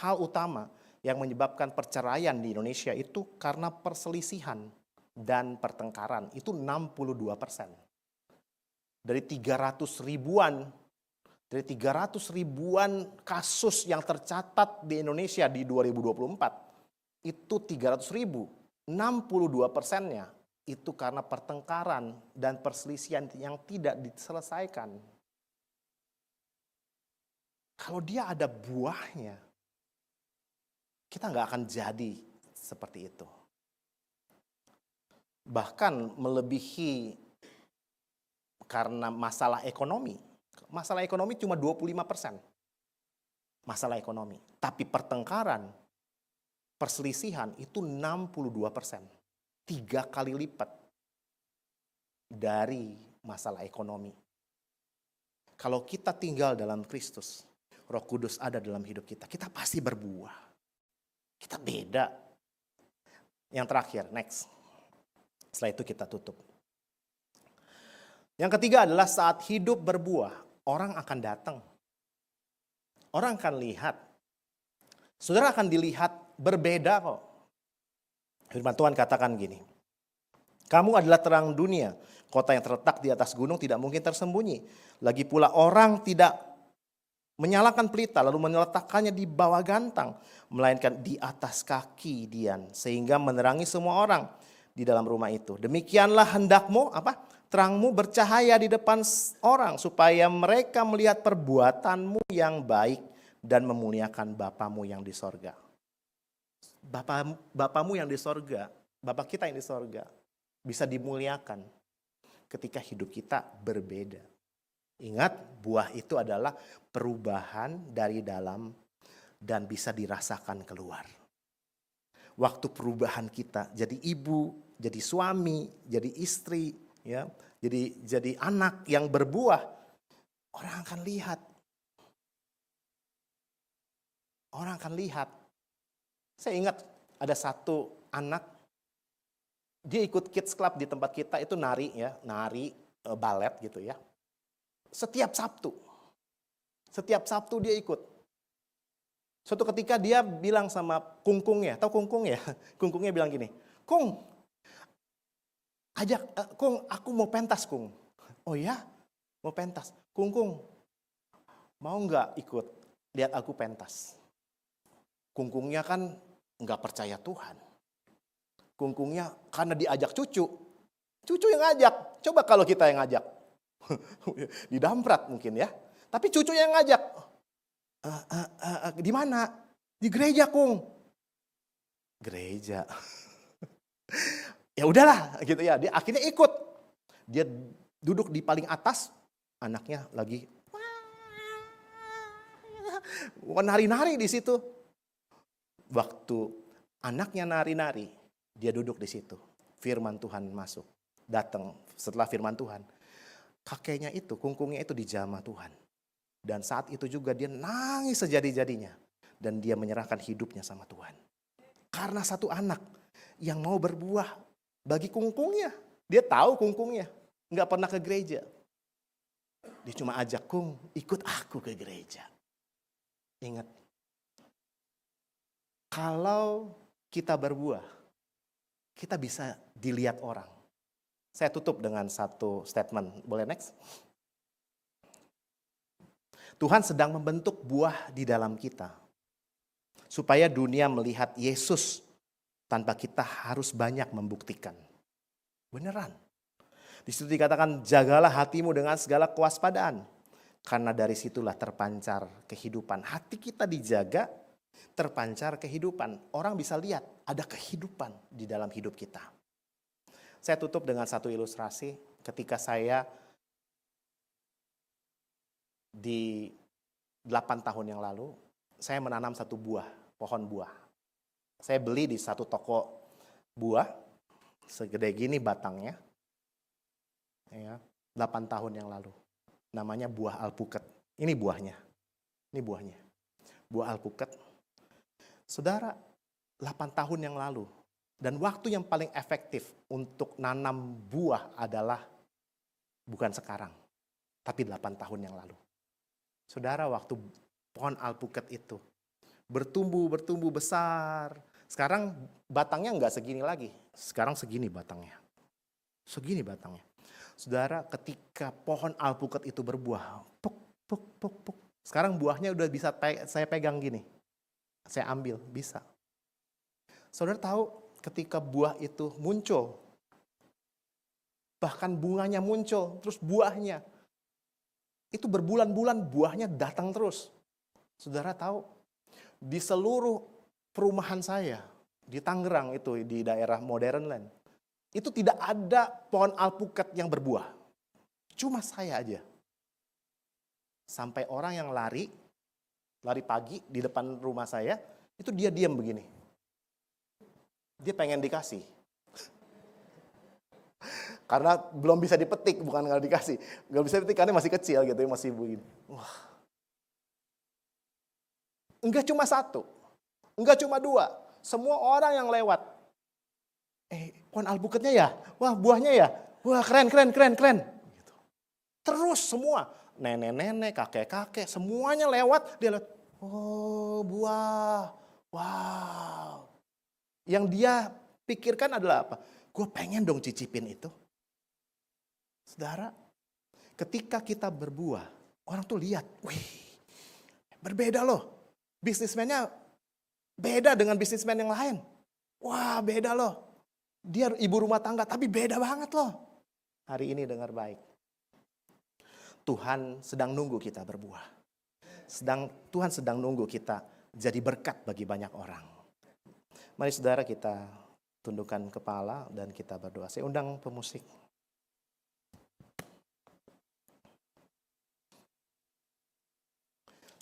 hal utama, yang menyebabkan perceraian di Indonesia itu karena perselisihan dan pertengkaran. Itu 62%. Dari 300 ribuan kasus yang tercatat di Indonesia di 2024, itu 300 ribu, 62%-nya itu karena pertengkaran dan perselisihan yang tidak diselesaikan. Kalau dia ada buahnya, kita nggak akan jadi seperti itu. Bahkan melebihi karena masalah ekonomi. Masalah ekonomi cuma 25%. Masalah ekonomi. Tapi pertengkaran, perselisihan itu 62%. 3 kali lipat dari masalah ekonomi. Kalau kita tinggal dalam Kristus, Roh Kudus ada dalam hidup kita, kita pasti berbuah. Kita beda. Yang terakhir, next. Setelah itu kita tutup. Yang ketiga adalah saat hidup berbuah, orang akan datang. Orang akan lihat. Saudara akan dilihat berbeda kok. Firman Tuhan katakan gini. Kamu adalah terang dunia. Kota yang terletak di atas gunung tidak mungkin tersembunyi. Lagi pula orang tidak menyalakan pelita lalu meletakkannya di bawah gantang. Melainkan di atas kaki Dian. Sehingga menerangi semua orang di dalam rumah itu. Demikianlah hendakmu, terangmu bercahaya di depan orang supaya mereka melihat perbuatanmu yang baik dan memuliakan Bapamu yang di sorga. Bapamu yang di sorga, Bapak kita yang di sorga bisa dimuliakan ketika hidup kita berbeda. Ingat, buah itu adalah perubahan dari dalam dan bisa dirasakan keluar. Waktu perubahan kita jadi ibu, jadi suami, jadi istri, ya, jadi anak yang berbuah, orang akan lihat. Orang akan lihat. Saya ingat ada satu anak, dia ikut kids club di tempat kita, itu nari balet gitu ya. Setiap Sabtu dia ikut. Suatu ketika dia bilang sama kungkungnya, tahu kungkung ya? Kungkungnya bilang gini, Kung, Kung, aku mau pentas, Kung. Oh ya, mau pentas. Kungkung, mau nggak ikut lihat aku pentas? Kungkungnya kan nggak percaya Tuhan. Kungkungnya karena diajak cucu yang ngajak. Coba kalau kita yang ngajak, didamprat mungkin ya. Tapi cucu yang ngajak. Di mana? Di gereja, Kung. Gereja. Ya udahlah gitu ya. Dia akhirnya ikut. Dia duduk di paling atas, anaknya lagi nari-nari di situ. Waktu anaknya nari-nari, dia duduk di situ. Firman Tuhan masuk. Datang setelah firman Tuhan. Kakeknya itu, kungkungnya itu dijamah Tuhan. Dan saat itu juga dia nangis sejadi-jadinya. Dan dia menyerahkan hidupnya sama Tuhan. Karena satu anak yang mau berbuah bagi kungkungnya. Dia tahu kungkungnya. Nggak pernah ke gereja. Dia cuma ajak, Kung, ikut aku ke gereja. Ingat. Kalau kita berbuah, kita bisa dilihat orang. Saya tutup dengan satu statement. Boleh next? Tuhan sedang membentuk buah di dalam kita. Supaya dunia melihat Yesus tanpa kita harus banyak membuktikan. Beneran. Di situ dikatakan, jagalah hatimu dengan segala kewaspadaan. Karena dari situlah terpancar kehidupan. Hati kita dijaga, terpancar kehidupan. Orang bisa lihat ada kehidupan di dalam hidup kita. Saya tutup dengan satu ilustrasi. Ketika saya di 8 tahun yang lalu, saya menanam satu pohon buah. Saya beli di satu toko buah, segede gini batangnya, ya, 8 tahun yang lalu. Namanya buah alpukat. Ini buahnya. Buah alpukat. Saudara, 8 tahun yang lalu, dan waktu yang paling efektif untuk nanam buah adalah bukan sekarang, tapi 8 tahun yang lalu. Saudara, waktu pohon alpukat itu bertumbuh besar. Sekarang batangnya nggak segini lagi. Sekarang segini batangnya. Saudara, ketika pohon alpukat itu berbuah, puk. Sekarang buahnya udah bisa saya pegang gini. Saya ambil, bisa. Saudara tahu ketika buah itu muncul, bahkan bunganya muncul, terus buahnya, itu berbulan-bulan buahnya datang terus. Saudara tahu, di seluruh perumahan saya di Tangerang itu, di daerah Modern Land, itu tidak ada pohon alpukat yang berbuah. Cuma saya aja. Sampai orang yang lari pagi di depan rumah saya, itu dia diam begini. Dia pengen dikasih. Karena belum bisa dipetik, bukan nggak dikasih. Nggak bisa dipetik karena masih kecil gitu, masih begini. Wah. Enggak cuma satu, enggak cuma dua. Semua orang yang lewat. Pohon alpukatnya ya? Wah, buahnya ya? Wah, keren. Gitu. Terus semua, nenek-nenek, kakek-kakek, semuanya lewat, dia lihat, oh buah, wow. Yang dia pikirkan adalah apa? Gue pengen dong cicipin itu. Saudara, ketika kita berbuah, orang tuh lihat, wih, berbeda loh. Bisnismennya beda dengan bisnismen yang lain. Wah, beda loh. Dia ibu rumah tangga, tapi beda banget loh. Hari ini dengar baik. Tuhan sedang nunggu kita berbuah. Tuhan sedang nunggu kita jadi berkat bagi banyak orang. Mari saudara kita tundukkan kepala dan kita berdoa. Saya undang pemusik.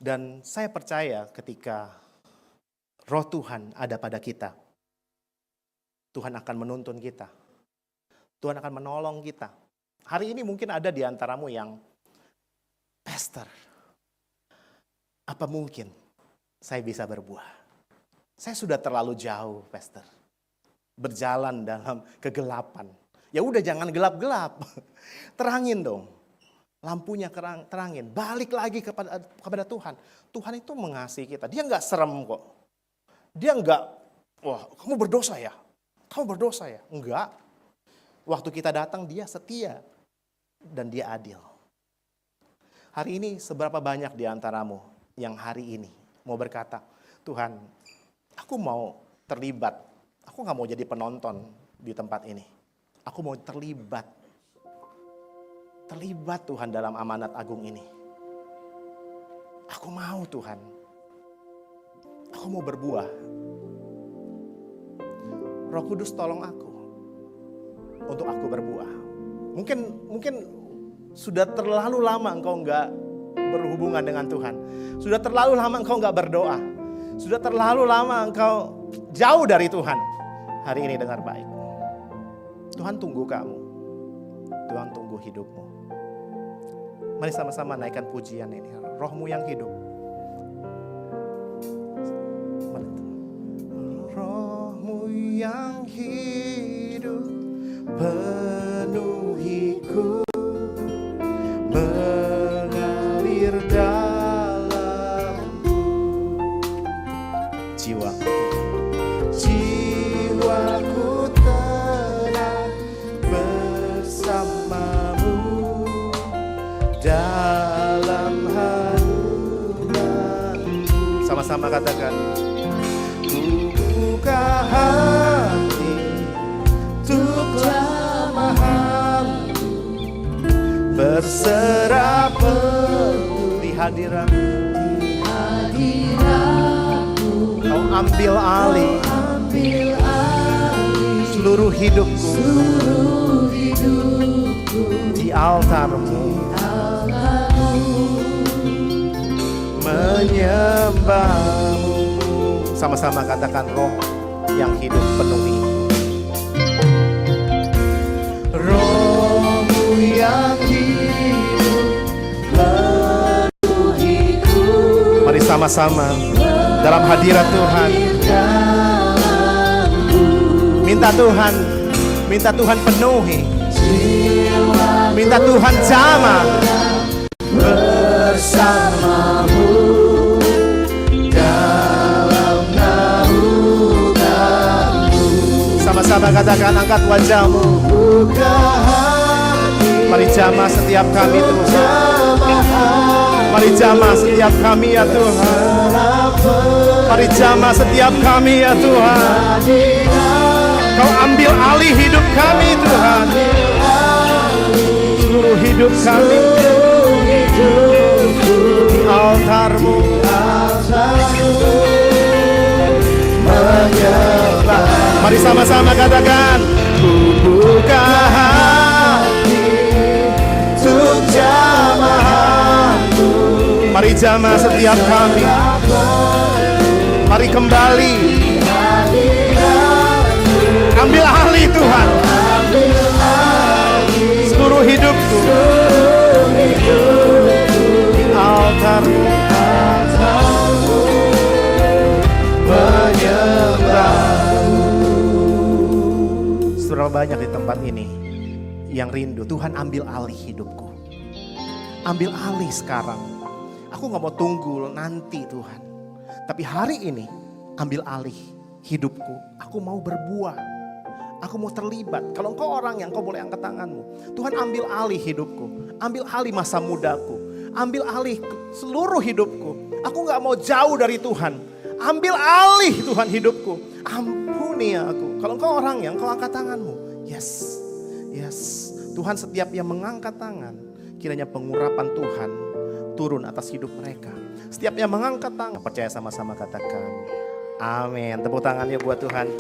Dan saya percaya ketika Roh Tuhan ada pada kita, Tuhan akan menuntun kita. Tuhan akan menolong kita. Hari ini mungkin ada di antaramu yang, Pastor, apa mungkin saya bisa berbuah? Saya sudah terlalu jauh, Pastor. Berjalan dalam kegelapan. Ya udah jangan gelap-gelap. Terangin dong. Lampunya terangin. Balik lagi kepada Tuhan. Tuhan itu mengasihi kita. Dia nggak serem kok. Dia nggak, wah kamu berdosa ya? Kamu berdosa ya? Enggak. Waktu kita datang dia setia. Dan dia adil. Hari ini seberapa banyak di antaramu yang hari ini mau berkata, Tuhan, aku mau terlibat. Aku nggak mau jadi penonton di tempat ini. Aku mau terlibat. Terlibat Tuhan dalam amanat agung ini. Aku mau Tuhan. Aku mau berbuah. Roh Kudus tolong aku. Untuk aku berbuah. Mungkin sudah terlalu lama engkau enggak berhubungan dengan Tuhan. Sudah terlalu lama engkau enggak berdoa. Sudah terlalu lama engkau jauh dari Tuhan. Hari ini dengar baik. Tuhan tunggu kamu. Tuhan tunggu hidupmu. Mari sama-sama naikkan pujian ini. Rohmu yang hidup. Rohmu yang hidup penuhiku, mengalir dalamku. Jiwaku tenang bersamamu dalam haluanku. Sama-sama katakan. Ku buka hati untuk jamahanmu, berserah penuh di hadiratmu. Kau ambil alih seluruh hidupku di altarmu. Menyembahmu. Sama-sama katakan roh yang hidup penuhi. Rohmu yang hidup penuhiku. Mari sama-sama dalam hadirat Tuhan. Minta Tuhan penuhi. Minta Tuhan jamah bersamamu dalam naunganmu. Sama-sama katakan, angkat wajahmu. Mari jamah setiap kami Tuhan. Mari jamah setiap kami ya Tuhan. Mari jamah setiap kami ya Tuhan. Kau ambil alih hidup kami Tuhan. Seluruh hidup kami di altarmu. Mari sama-sama katakan, ku buka hati untuk jamaah-Mu. Mari jamah setiap kami. Mari kembali. Ambil alih Tuhan. Seluruh hidupku. Di altar-Mu. Saudara, banyak di tempat ini yang rindu, Tuhan ambil alih hidupku. Ambil alih sekarang. Aku gak mau tunggu nanti Tuhan. Tapi hari ini ambil alih hidupku. Aku mau berbuah. Aku mau terlibat. Kalau engkau orang yang kau boleh angkat tanganmu. Tuhan ambil alih hidupku. Ambil alih masa mudaku. Ambil alih seluruh hidupku. Aku gak mau jauh dari Tuhan. Ambil alih Tuhan hidupku. Ampuni aku. Kalau engkau orang yang kau angkat tanganmu. Yes. Yes. Tuhan setiap yang mengangkat tangan. Kiranya pengurapan Tuhan turun atas hidup mereka. Setiap yang mengangkat tangan. Percaya sama-sama katakan. Amin. Tepuk tangannya buat Tuhan.